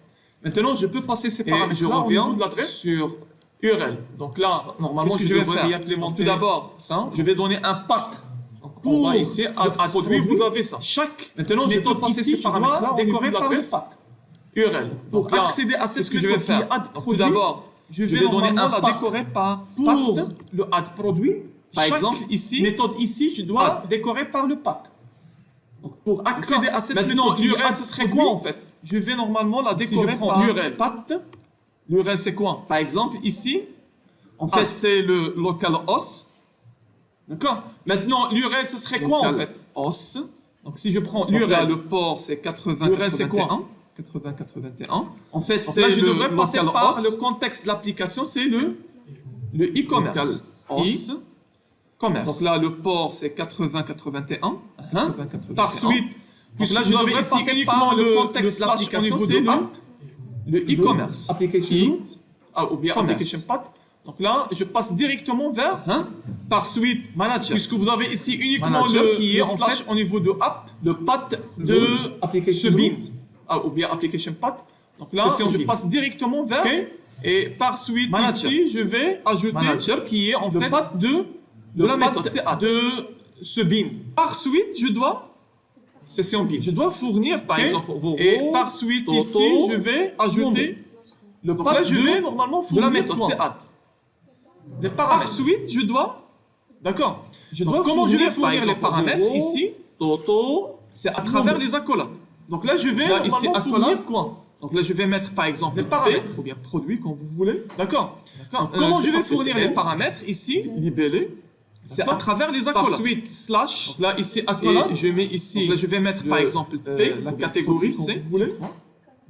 Maintenant, je peux passer ces Et paramètres. je Là, au reviens niveau de l'adresse sur URL. Donc là, normalement, Qu'est-ce que je je vais devrais faire? y implémenter. Tout d'abord, ça, je vais donner un path. Donc, pour en bas ici, add produit, vous avez ça. chaque Maintenant, je peux méthode passer ici, ces je dois paramètres-là au niveau décorer de par le l'adresse path. URL. Pour Donc là, accéder à cette qu'est-ce que je vais méthode qui est faire? add Donc, tout produit, d'abord, je vais donner un la path. décorer par pour path. le add produit, par Chaque exemple, ici, méthode ici, je dois add. décorer par le path. Donc, pour accéder à cette Maintenant, méthode qui est l'URL, add ce serait produit, quoi en fait? Je vais normalement la Si je décorer prends par l'URL. path. L'URL, c'est quoi? Par exemple, ici, en Ah. fait, c'est le localhost. D'accord. Maintenant, l'URL, ce serait quoi en fait? Host. Donc, si je prends Donc là, l'URL, le port, c'est 80 l'URL, c'est quoi? 80-81. En fait, Donc c'est là, je le devrais passer par localhost. le contexte de l'application, c'est le e-commerce. Localhost. E-commerce. Donc là, le port, c'est 80-81. Hein? 80-81. Par suite, donc Puisque là, je vous devrais devez passer passer par par le le contexte de slash l'application, au niveau c'est de le app. le e-commerce. Application E- root. ou bien Commerce. application path. Donc là, je passe directement vers Hein? par suite Manager. puisque vous avez ici uniquement Manager le qui est le en slash fait au niveau de app, Le path de application ce bin. root. Ou bien application path. Donc là, Session je bin. passe directement vers Ok. et par suite Manager. ici, je vais ajouter Manager qui est en le fait path de la path méthode, c'est add. de ce bin. Par suite, je dois session bin. Je dois fournir, par Ok. exemple, vos Et rows, par suite Toto, ici, je vais ajouter le donc là, path je vais de normalement de fournir la méthode, quoi? c'est add. Les Par paramètres. suite, je dois, D'accord. je Donc, dois comment je vais par fournir les exemple, paramètres vos rows, ici? Toto, C'est à travers les accolades. Donc là, je vais Là, ici, normalement accolade. fournir quoi? Donc là, je vais mettre par exemple Les paramètres. ou bien produit quand vous voulez. D'accord. Donc, Comment c'est je vais pas fournir PCL. les paramètres ici? Libellé. C'est à D'accord. travers les Par accolades. suite, slash, Donc là, ici, accolade. et je mets ici. Donc là, je vais mettre, par le- exemple P, la la catégorie produit, C. quand vous voulez.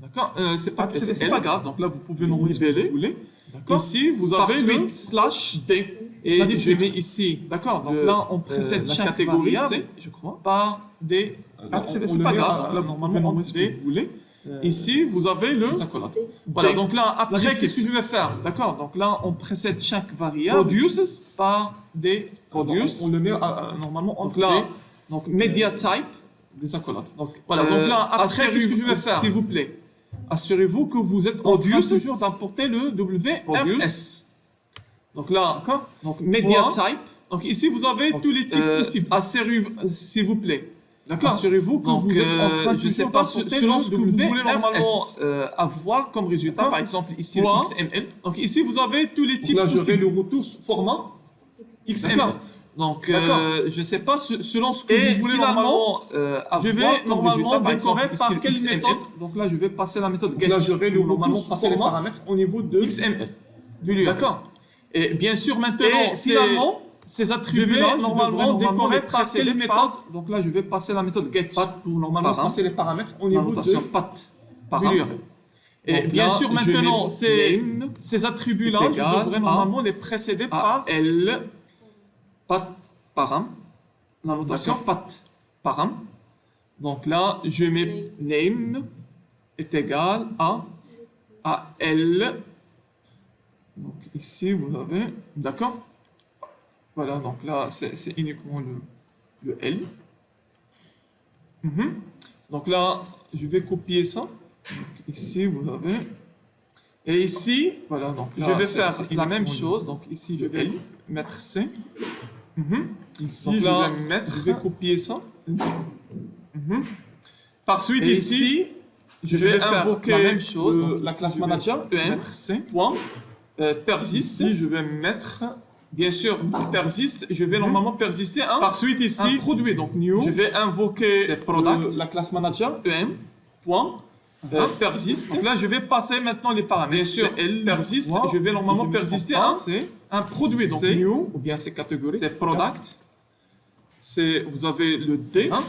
D'accord. C'est pas, C'est c'est pas grave. Donc là, vous pouvez l'envoyer ce que Libellé. vous voulez. D'accord. Ici, vous Par avez le suite, slash, D. Et la je description. mets ici. D'accord. Donc Le- là, on précède la chaque catégorie variable, C, je crois. par des. on c'est le pas met grave. à- Donc là, vous normalement, pouvez on l'envoyer met ce que des. vous voulez. Ici, vous avez le... les accolades. Voilà, donc là, après, description. qu'est-ce que je vais faire? D'accord, donc là, on précède chaque variable Produces, par des produce. on le met normalement Donc entre là, donc media type. des accolades. Donc voilà, donc là, après, qu'est-ce que je vais faire? S'il vous plaît, assurez-vous que vous êtes en train Produce. toujours d'importer le WRS. Produce. Donc là, donc media Point. type. Donc ici, vous avez tous les types possibles. Assurez-vous, s'il vous plaît. D'accord. Assurez-vous que Donc, vous êtes en train de je sais toujours pas, d'importer selon le ce que vous voulez normalement, avoir comme résultat, D'accord. par exemple ici Point. le XML. Donc ici, vous avez tous les Donc types là, j'aurai possibles. le retour sous format XML. D'accord. Donc, D'accord. je ne sais pas, selon ce que Et vous voulez finalement, normalement avoir je vais comme normalement résultat, par exemple, décorer ici par le quelle XML. méthode? Donc là, je vais passer la méthode Donc get. là, j'aurai le normalement retour sous passer les format paramètres au niveau de XML. D'accord. Et bien sûr, maintenant, Et finalement, ces je attributs-là, vais normalement décorer les par précéder quelle méthode? par- Donc là, je vais passer la méthode get. path pour normalement Param. passer les paramètres au La niveau notation de path. du Param. URL. Et Donc bien là, sûr, je maintenant, mets ces, name ces attributs-là, est je égal devrais à normalement les précéder par L path param. La notation path param. Donc là, je mets name est égal à L. Donc ici, vous avez, d'accord? Voilà, donc là, c'est uniquement le L. Mhm. Donc là, je vais copier ça. Donc ici, vous avez. Et ici, voilà, donc je là, vais c'est faire la même uniquement chose. Donc ici, je vais mettre C. Mhm. Ici, Donc là, je vais mettre. je vais copier ça. Mhm. Par suite, Et ici, ici, je vais faire invoquer la même chose. Donc, la ici, classe je vais manager mettre C. Point. Persiste. Ici, je vais mettre. Bien sûr, persiste. Je vais normalement persister un, Par suite, un ici, produit. Donc new. je vais invoquer C'est product. la classe manager EM. Point. Persiste. Donc là, je vais passer maintenant les paramètres. Bien sûr, L persiste. point. Je vais normalement Si je me persister trompe pas, un, c'est un produit. Donc c'est new, ou bien c'est catégorie. c'est product. C'est, vous avez le D. Hein?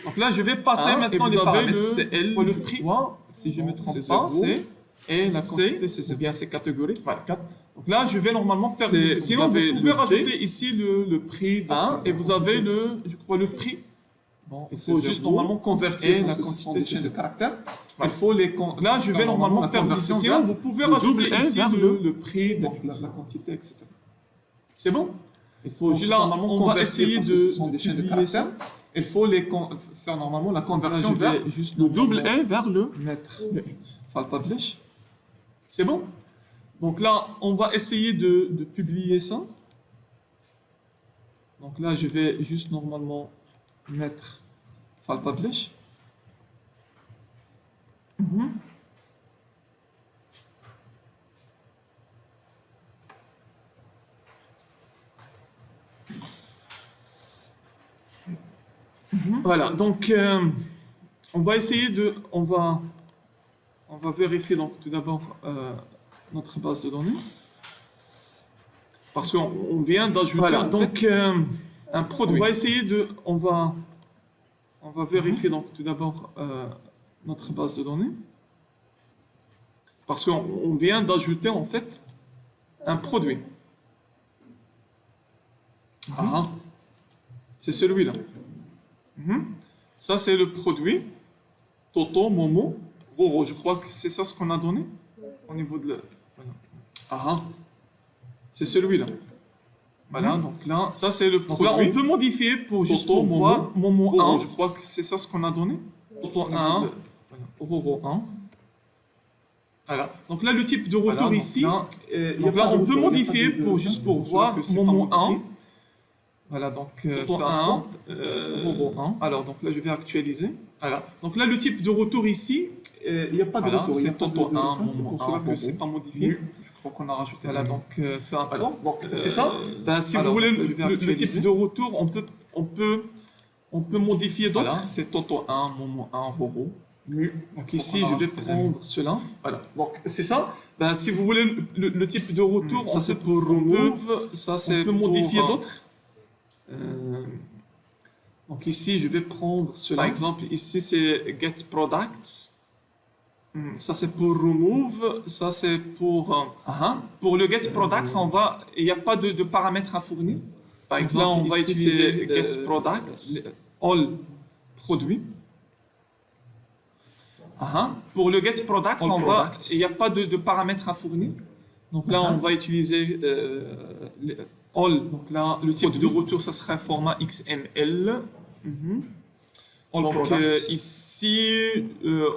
Donc là, je vais passer Et maintenant vous les avez paramètres. le, C'est L, le je prix. crois. Si je ne me Donc, trompe c'est pas, zéro. c'est. Et la C, quantité, c'est bien c'est catégorie. Voilà, 4. Donc là, je vais normalement persister. Vous Sinon, vous avez pouvez le rajouter D. ici le prix. Hein? Et vous avez le, je crois, le prix. Bon, Il faut juste normalement convertir et la la quantité quantité de caractères. Il faut les là, je vais normalement la persister. conversion Sinon, vers vous pouvez le rajouter double ici vers le prix, donc Donc, la quantité, etc. C'est bon? Il faut Donc juste là, normalement on va convertir essayer parce de que ce sont des chaînes de publier ça. caractères. Il faut faire normalement la conversion Là, je vers vais juste le double normalement E vers le mettre le publish. C'est bon? Donc là, on va essayer de publier ça. Donc là, je vais juste normalement mettre publish. Voilà, donc on va essayer on va vérifier donc tout d'abord notre base de données parce qu'on vient d'ajouter Voilà, donc un produit. On va essayer on va vérifier donc tout d'abord notre base de données parce qu'on vient d'ajouter en fait un produit. Ah, c'est celui-là. Ça, c'est le produit. Toto, Momo, Roro. Je crois que c'est ça ce qu'on a donné au niveau de la... Voilà. Ah, c'est celui-là. Voilà, donc là, ça c'est le produit. là, on peut modifier pour juste Toto, pour voir Momo Roro. 1. Je crois que c'est ça ce qu'on a donné. Toto 1, Roro 1. Voilà. Donc là, le type de retour Voilà, donc ici. là, Donc là, on peut modifier pour juste pour voir Momo 1. Momo Voilà, donc Toto peu 1, importe, Roro 1. Alors, donc là, je vais actualiser. Voilà. Donc là, le type de retour ici, il n'y a pas de voilà, retour. il y a c'est pas de- Toto de 1, retour, c'est Momo pour 1, cela que Roro. c'est pas modifié. modifié. Je crois qu'on a rajouté. Voilà, donc peu importe. Voilà, donc, C'est ça. Ben, si alors, vous voulez je vais le actualiser. type de retour, on peut modifier d'autres. Voilà. C'est Toto 1, Momo 1, Roro. Donc ici, on a je vais rajouté prendre cela. Voilà. Donc c'est ça. Ben, si vous voulez le type de retour, Ça, c'est pour remove. Ça c'est on peut pour, modifier d'autres. Donc ici, je vais prendre cela. Par exemple, ici c'est get products. Ça c'est pour remove. Ça c'est pour pour le get products, il n'y a pas de paramètres à fournir. Par exemple, là, on va ici, utiliser get les- products all produits. Pour le get products, All products. il n'y a pas de paramètres à fournir. Donc là, on va utiliser all. Donc là, le type de retour, ça sera format XML. All Donc products. ici,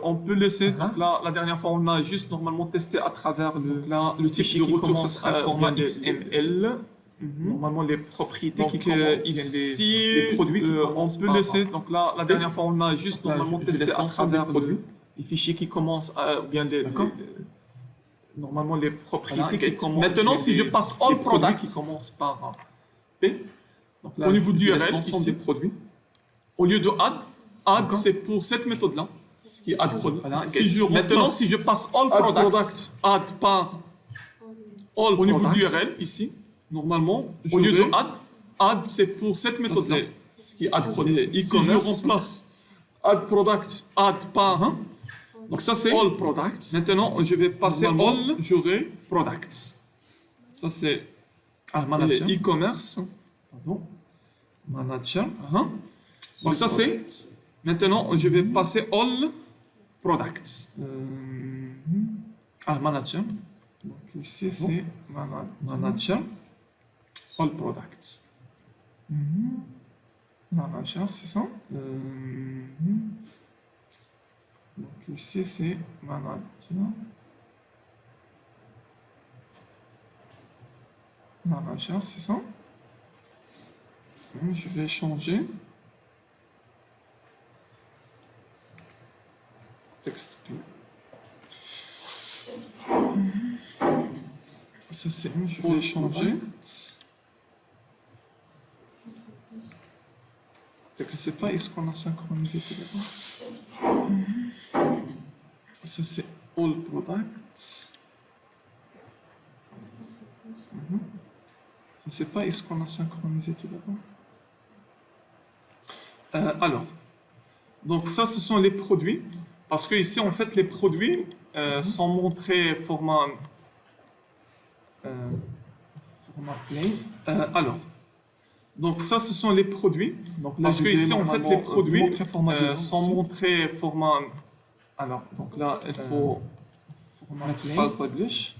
on peut laisser. Donc là, la dernière fois, on a juste normalement testé à travers le type fichier de qui retour, ça commence sera à format bien XML. Normalement, les propriétés Donc qui commencent, ici, les produits qui on commencent peut par- laisser. Donc là, la dernière fois, on a juste Là, normalement je testé laisse à l'ensemble des travers produits. les fichiers qui commencent à bien D'accord. normalement les propriétés Voilà, qui commencent. Maintenant, si je passe all products qui commencent par P, Donc au niveau du je laisse URL, l'ensemble ici, des produits. au lieu de add D'accord. c'est pour cette méthode-là. Ce qui est add product. Voilà, Si je maintenant, remplace si je passe all add products, product. add par all au niveau products. du URL, ici, normalement, au J'aurai- lieu de add c'est pour cette ça, méthode-là. c'est ce qui est add product. Et si je remplace add product, add par, donc ça c'est all products. Maintenant, je vais passer Normalement, all, j'aurai products. Ça c'est manager. e-commerce. Pardon. Manager. Donc ça c'est. Products. Maintenant, je vais passer all products. Manager. Donc ici c'est manager. All products. Manager, c'est ça. Donc ici c'est manager. Manager, c'est ça. Je vais changer. Texte. Ça c'est. Je vais changer. Je ne sais pas, est-ce qu'on a synchronisé tout d'abord? Ça c'est all products. Je ne sais pas, est-ce qu'on a synchronisé tout d'abord? Alors, donc ça, ce sont les produits. Parce que ici, en fait, les produits sont montrés format plain. Alors, donc ça, ce sont les produits. Donc là, Parce je que vais ici, en fait, les normalement, produits montrer format JSON sont aussi. montrés format. Alors, donc là, il faut format mettre file publish.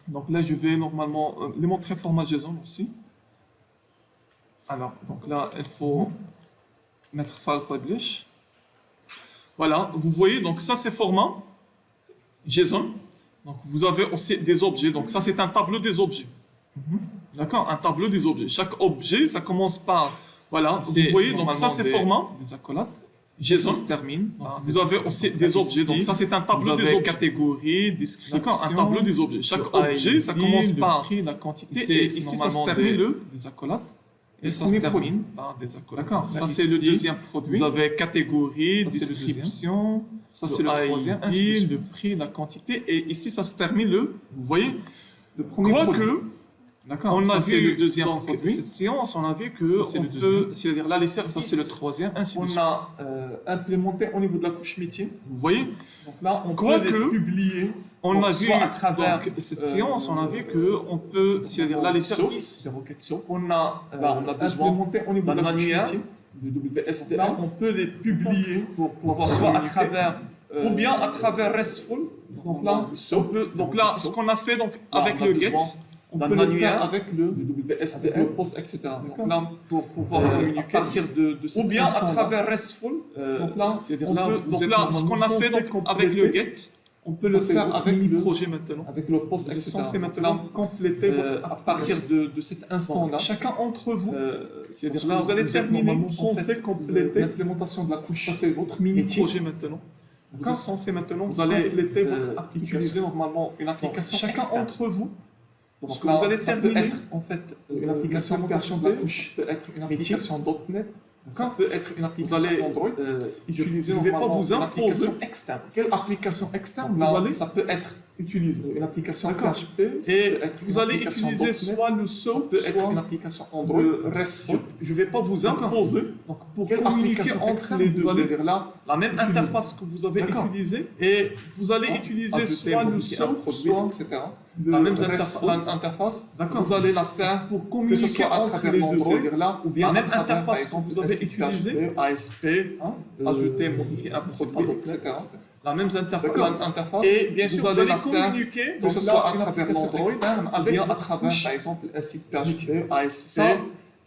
Donc là, je vais normalement les montrer format JSON aussi. Alors, donc là, il faut mettre file publish. Voilà, vous voyez, donc ça c'est format JSON. Donc vous avez aussi des objets. Donc ça c'est un tableau des objets. D'accord, un tableau des objets. Chaque objet, ça commence par. Voilà, vous voyez, donc ça c'est format des accolades. JSON se termine. par Vous avez aussi des objets. Donc ça c'est un tableau des objets. catégories, description. D'accord, un tableau des objets. Chaque objet, ça commence par. prix, la quantité. Et ici ça se termine des accolades. Et ça se premier termine produit. par des accolades. D'accord, Ça là, c'est le ici, deuxième produit. Vous avez catégorie, Ça, c'est le description. Ça c'est le troisième. Ainsi de ID, suite. le prix, la quantité. Et ici ça se termine le. Vous voyez. Le premier produit. Quoique, D'accord, on a ça vu c'est le deuxième donc, produit. cette séance, on a vu que Ça, c'est on le peut, c'est-à-dire là les services, Ça c'est le troisième. ainsi de On suite. a implémenté au niveau de la couche métier. Vous voyez, Donc là, on Quoique, peut les publier. on Donc, a vu soit à travers, donc, cette séance, on a vu que on peut, c'est-à-dire là les services, des requêtes SOAP. On a, là, on a besoin implémenté au niveau de d'un la couche manuel métier. de Donc WSDL, là, on peut les publier pour pouvoir soit à communiquer. travers ou bien à travers RESTful. Donc là, On peut, donc là, ce qu'on a fait donc Là, avec on a le besoin get, on d'un peut le manuel, faire avec le WSDL, le post, etc. Donc là, pour pouvoir à communiquer. partir de cet Ou bien à instant-là, travers RESTful, donc là, c'est-à-dire on là, peut- vous donc êtes là, ce qu'on a fait censé donc avec le compléter, get, on peut le ça, c'est faire votre avec le mini-projet maintenant. avec le post, Vous êtes etc. censé Donc maintenant là, compléter votre à partir partir de cet instant-là. Chacun d'entre vous, C'est-à-dire là, vous allez terminer, censé compléter l'implémentation de la couche. ça c'est votre mini-projet maintenant. Vous êtes censé maintenant, vous allez compléter votre utiliser application. normalement une application. chacun Chacun entre entre vous, Donc ce que là, vous allez ça peut terminer, être en fait une application l'implémentation de la couche, peut être une métier. application .NET, ça D'accord. peut être une application allez, Android. je Utiliser ne vais pas normalement vous une imposer application externe. Quelle application externe Donc, là, vous allez- ça peut être utiliser une application D'accord. PHP. ça Et peut être vous une allez application utiliser .NET, soit le ça SOAP, peut être soit une application Android, le RESTful. Je ne vais pas vous D'accord. imposer. Donc, pour Quelle communiquer application entre externe les vous deux, allez c'est-à-dire là la même utiliser. interface que vous avez D'accord. utilisée, et vous allez Hein, utiliser ajouter, soit le modifier un SOAP, produit, soit etc. la même interface. D'accord. Vous allez la faire pour que ce communiquer soit à entre travers les deux, l'Android c'est-à-dire là, ou bien la à même travers, par interface que exemple, vous avez un site utilisée, PHP, ASP, hein, ajouter, modifier un c'est pas produit, .NET, etc. etc. La même D'accord. interface. Interface. Et bien sûr, vous allez la faire communiquer, que donc ce là, soit à une travers application l'Android externe ou avec bien à votre travers, couche. par exemple, un site PHP, ASP, Ça,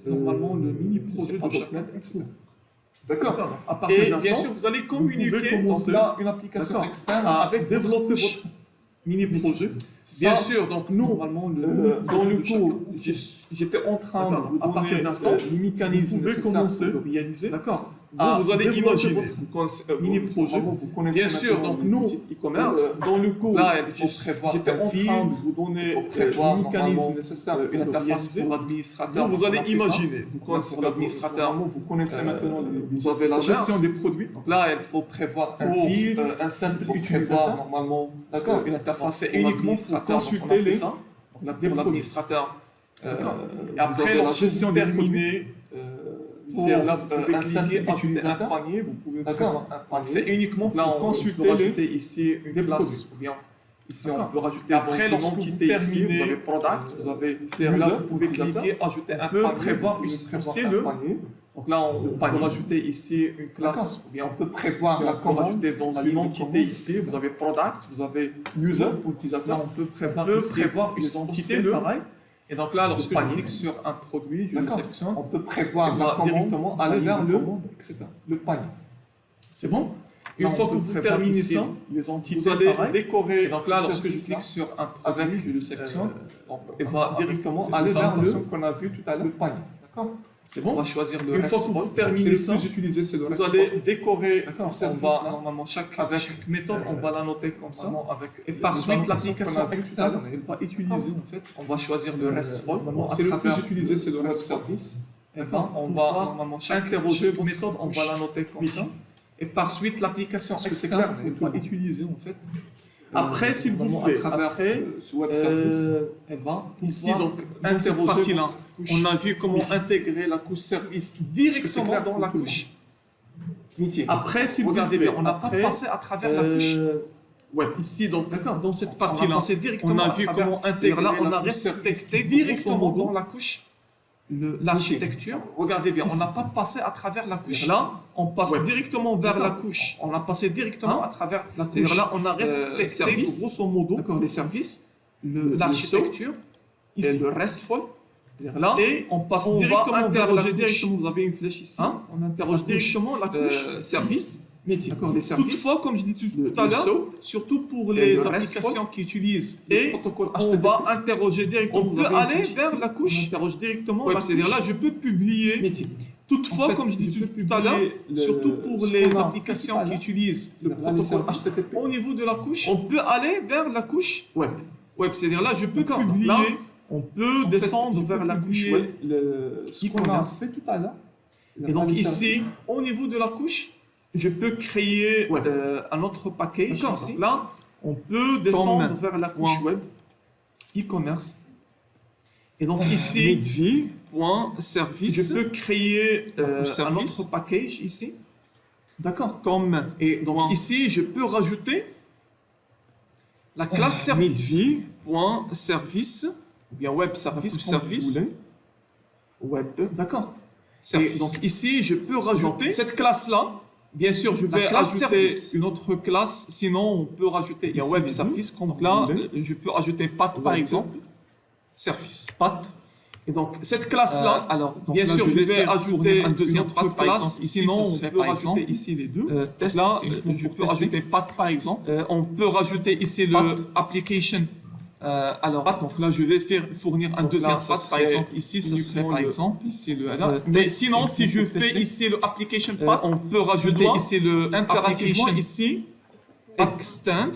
normalement, le mini-projet c'est pas de chacun. .NET, etc. D'accord. D'accord. À partir Et d'instant, bien sûr, vous allez vous pouvez communiquer donc commencer, là une application d'accord, externe à avec développer votre mini-projet. C'est Bien ça. sûr, donc nous, normalement, dans le cours, j'étais en train de d'accord, vous à partir donner d'instant, les mécanismes vous pouvez nécessaires commencer. pour le réaliser. D'accord. Vous allez développez imaginer votre mini-projet. Vraiment, vous connaissez Bien sûr, maintenant donc les nous, sites e-commerce. dans le cours, Là, il faut prévoir j'étais un en feed, train de vous donner il faut prévoir les mécanismes normalement, nécessaires une pour le interface réaliser. pour l'administrateur. Vous allez On a fait ça. imaginer, vous connaissez Pour l'administrateur, vous connaissez maintenant vous avez la gestion des produits. Donc là, il faut prévoir un Pour, feed, un simple il faut utilisateur. prévoir normalement d'accord, une interface C'est pour uniquement pour l'administrateur. Donc, on a consulter fait les ça. pour l'administrateur. D'accord. Et après, Vous avez la lorsque gestion vous des terminez, Pour là, vous pouvez un simple cliquer, ajouter un utilisateur. panier, vous pouvez D'accord. prévoir un panier. C'est uniquement Là, pour on peut consulter rajouter ici une classe, ou bien ici on D'accord. peut rajouter Après, dans lorsque une vous entité ici, terminez, vous avez product, vous avez user, là, vous pouvez utilisateur, cliquer, ajouter un on peut panier, prévoir vous pouvez aussi prévoir le un panier. Donc là, on peut rajouter ici une classe, ou bien on peut prévoir ici, la on peut commande, rajouter dans la une ligne de entité commande, ici, vous avez product, vous avez user, user pour l'utilisateur, Là, on peut prévoir peut ici prévoir les une entités, entité, pareil. Et donc là, lorsque je panier. clique sur un produit, je le D'accord. sélectionne, On peut prévoir on la va commande, directement la aller ligne vers de le commande, etc. Le panier. c'est bon. Une Là, fois on que peut vous prévoir terminez ici ça, les entités, vous allez pareil. décorer. Et donc là, ce lorsque je service-là, clique sur un produit, avec, je le sélectionne, et va directement les aller vers annotations le qu'on a vu tout à l'heure. Le panier. D'accord. c'est On bon. va choisir le Une fois que RESTful. vous terminez C'est ça, le plus utilisé, c'est le Vous RESTful. allez décorer. D'accord, On service, va là. normalement chaque méthode, on va la noter comme ça. Vraiment avec Et par les suite, annotations l'application qu'on a vues tout à externe, l'heure. elle va utiliser en fait. On va choisir le RESTful. Normalement, C'est c'est le le plus plus utilisé, c'est le web RESTful. service. Et D'accord. on Pour va voir normalement interroger chaque votre méthode, on va la noter comme ça. Et par suite, l'application Parce que c'est externe, clair, elle pour va tout. utiliser en fait. Après, s'il vous Vraiment, plaît, à travers après, ce web service, elle va ici pouvoir donc dans cette interroger partie-là. votre couche. On a vu comment intégrer la couche service directement clair dans pour la tout le couche. métier. Après, si vous Regardez regardez bien, bien, on n'a pas après, passé à travers la couche. Ouais. Ici, donc, D'accord. dans cette On a partie-là, passé directement on a à vu travers- comment intégrer. Là, on la a couche respecté grosso directement modo, dans la couche l'architecture. Regardez bien, on Ici. n'a pas passé à travers la couche. Là, Là, on passe ouais. directement vers la D'accord. couche. On a passé directement Hein? à travers La C'est-à-dire couche, là, on a respecté service. grosso modo D'accord, les services, le l'architecture, et ici. le RESTful. C'est-à-dire là, et on passe on va directement vers la interroger couche. directement, Vous avez une flèche ici. Hein? On interroge La couche, directement la couche service. Métier. D'accord, les services. Toutefois, comme je dis tout Le- à le l'heure, SOAP, surtout pour et les le applications RESTful, qui utilisent le et protocole on HTTP. va interroger directement. On On peut peut aller aller vers vers la couche. On interroge directement. Ouais, C'est-à-dire là, je peux publier. Métier. Toutefois, En fait, comme je dis je peux tout à l'heure, publier surtout pour ce les qu'on a applications fait tout à qui l'heure. utilisent le Là, les protocole services HTTP. au niveau de la couche, on peut aller vers la couche Web. web. C'est-à-dire là, je peux D'accord, donc publier, là, on peut descendre vers la couche web. Ce qu'on a e-commerce. fait tout à l'heure. Et donc Les ici, services. au niveau de la couche, je peux créer Ouais. un autre package. D'accord, Ici. donc Là, on peut descendre Comme vers la couche point web e-commerce. Et donc ici, midvi.service, je peux créer un service. autre package ici. D'accord. Comme, et donc Point. ici, je peux rajouter la classe service. Midvi.service, ou bien web service, Comme vous service, voulez. web. D'accord. Et Service. donc ici, je peux rajouter cette classe-là. Bien sûr, je vais classe ajouter service. une autre classe. Sinon, on peut rajouter Il y a ici web les service, services. Donc vous là, voulez. je peux ajouter path par Web. exemple. Service, path. Et donc cette classe-là, alors, donc bien là, sûr, je vais faire ajouter tourner un deuxième autre path par classe. exemple. Ici, Sinon, ça on serait peut par rajouter exemple, ici les deux. test, Là, c'est uniquement je pour peux tester. rajouter path par exemple. On peut rajouter ici le Path. application. Alors, donc là, je vais fournir un Donc deuxième là, ça path. Par serait exemple, ici, ça serait par exemple ici le mais mais sinon, si je pour fais tester. ici le application path, on peut rajouter dois ici le impérativement application ici extend.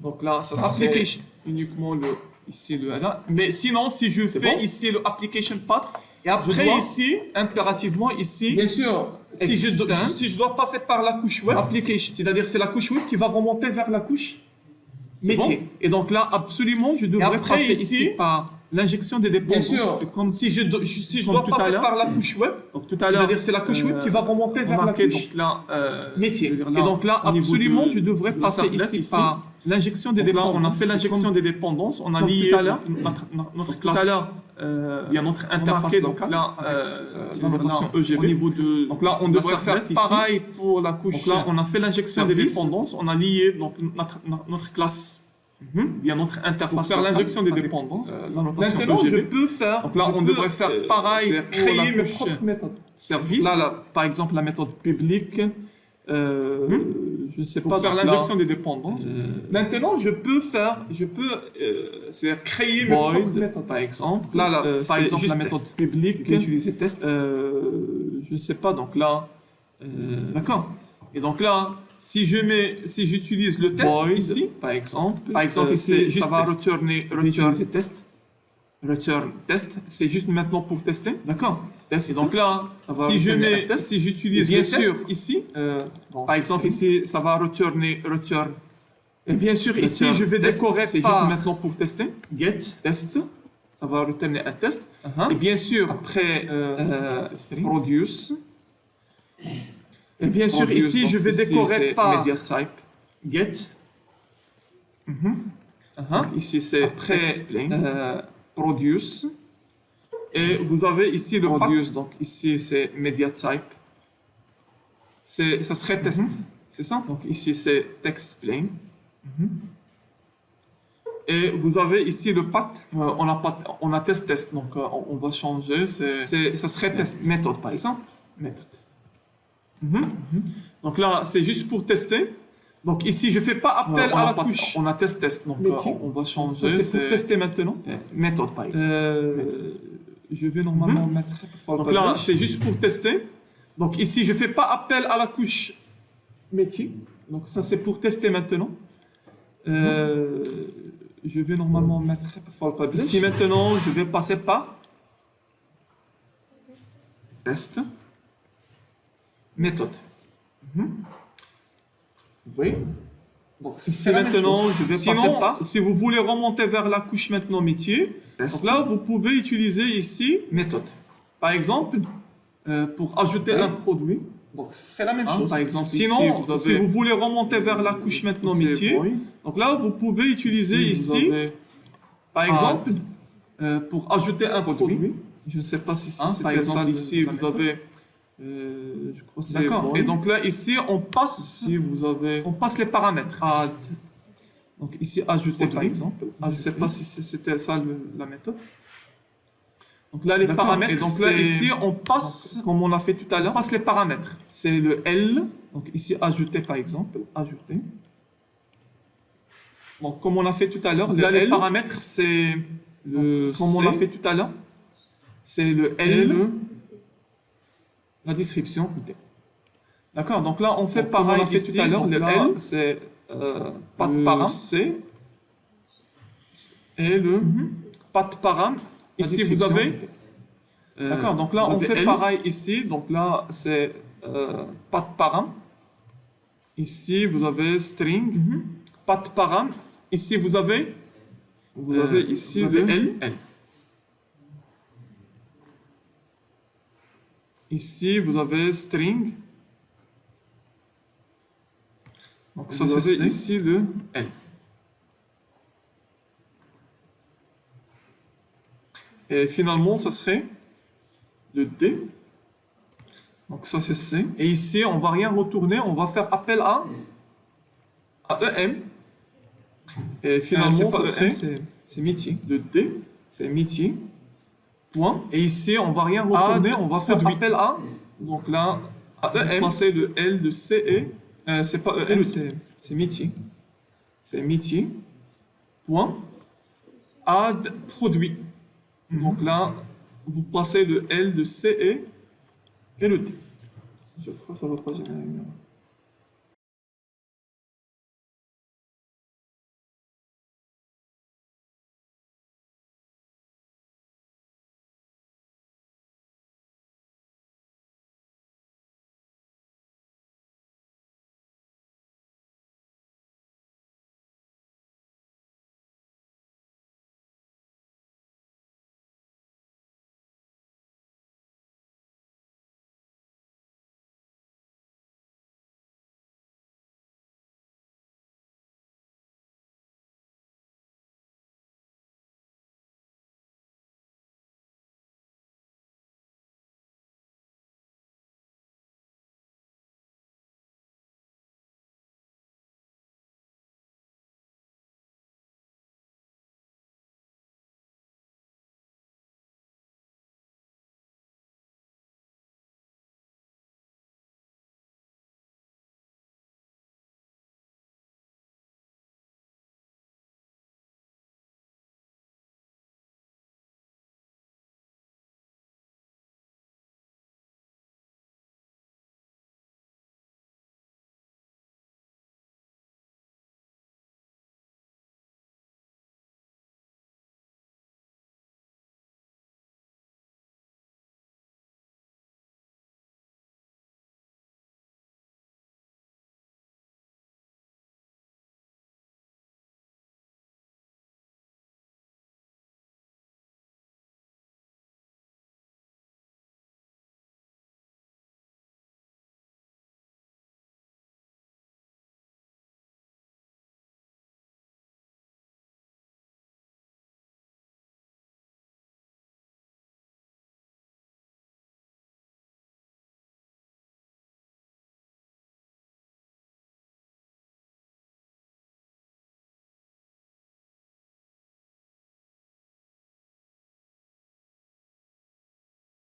Donc là, ça serait Application. uniquement le ici le là. Mais sinon, si je fais bon ici le application path et après dois- ici impérativement ici Bien sûr. si je dois passer par la couche web application, c'est-à-dire c'est la couche web qui va remonter vers la couche métier. Bon. Et donc là, absolument, je devrais après, passer ici, ici par l'injection des dépendances. Bien sûr, C'est comme si je comme dois tout à passer l'heure. par la couche web, Donc tout à l'heure, c'est-à-dire c'est la couche web qui va remonter vers la remarquez, couche donc là, métier. c'est-à-dire là, Et donc là, au niveau absolument, de- je devrais de la passer servlette ici par l'injection des Donc là, dépendances. on a fait l'injection Comme- des dépendances, on a comme lié tout à l'heure, notre tout à classe. l'heure, Il y a notre interface remarquez, donc locale. là, C'est la notation là, EGB. Au niveau de, Donc là, on la devrait servlette faire ici. pareil pour la couche. Donc là, on a fait l'injection des service. dépendances, on a lié donc, notre classe. Il y a notre interface. Pour faire locale l'injection des avec, dépendances, la notation maintenant, EGB. je peux faire. Donc là, je on peux, devrait faire pareil c'est-à-dire pour la créer mes couche propres méthodes. service. Là, par exemple, la méthode publique. Je ne sais Pour pas. faire donc l'injection là, des dépendances. Maintenant, je peux c'est-à-dire créer mes Void, propres méthodes. par exemple. Là, par c'est exemple, juste la méthode test. publique. Je vais utiliser test. Je ne sais pas, donc là, d'accord. Et donc là, si j'utilise le test Void, ici, par exemple. ici, ça ça va va returner utiliser test. return test, c'est juste maintenant pour tester, D'accord. et donc là, Ça va si returner un test. si j'utilise Et bien le test sûr, ici, Bon, par exemple ici, ça va returner return. Et bien sûr, Return ici, je vais test, décorer c'est par juste maintenant pour tester. Get. Test, ça va returner un test. Uh-huh. Et bien sûr, après c'est string. produce. Et bien sûr, Produce, ici, donc je vais ici, décorer c'est par media type. get. Uh-huh. Donc ici, c'est après explain. produce. Et vous avez ici le Produce, pack. Donc ici, c'est media type. Ça serait test. C'est ça? Donc ici, c'est text plain. Et vous avez ici le path. On a test. Donc on va changer. Ça serait test méthode, c'est ça? Méthode. Donc là, c'est juste pour tester. Donc ici, je ne fais pas appel à la couche. On a test. Donc Métier. on va changer. Ça, c'est pour tester maintenant. Méthode, par exemple. Je vais normalement mettre. Donc là, c'est juste pour tester. Donc ici, je ne fais pas appel à la couche métier. Donc ça, c'est pour tester maintenant. Je vais normalement mettre ici maintenant, je vais passer par test méthode. Oui. Donc ici maintenant, je vais passer par. Si vous voulez remonter vers la couche maintenant métier, donc là vous pouvez utiliser ici méthode. Par exemple, pour ajouter un produit. Donc ce serait la même chose. Par exemple, sinon, ici, si vous voulez remonter vers la couche maintenant métier, donc là vous pouvez utiliser ici, par exemple, pour ajouter un produit. Je ne sais pas si c'est par exemple, ça ici, vous avez. Je crois que c'est D'accord. Et donc là, ici, on passe. On passe les paramètres. Add. Donc ici, ajouter par exemple. Je ne sais pas si c'était ça la méthode. Donc là, les paramètres. Et donc là, ici, on passe, comme on l'a fait tout à l'heure, on passe les paramètres. C'est le L. Donc ici, ajouter par exemple. Ajouter. Donc comme on l'a fait tout à l'heure, là, les paramètres, c'est le. Comme on l'a fait tout à l'heure, c'est le L. La description. D'accord, donc là on fait pareil ici, tout à l'heure, le L c'est pas de param, C et le pas de param. Ici vous avez, d'accord, donc là on fait pareil ici, donc là c'est pas de param. Ici vous avez string, pas de param. Ici vous avez ici le L. Ici, vous avez string. Donc ça, c'est ici le L. Et finalement, ça serait le D. Donc ça, c'est C. Et ici, on ne va rien retourner. On va faire appel à EM. Et finalement, ça serait c'est métier. Le D, c'est métier. Point. Et ici, on va rien retourner, on va faire appel à. Donc là, EM, passer le L de C et. C'est pas EM, c'est métier. C'est métier. Point. Add produit. Donc là, vous passez le L de C et le T. Je crois que ça ne va pas générer.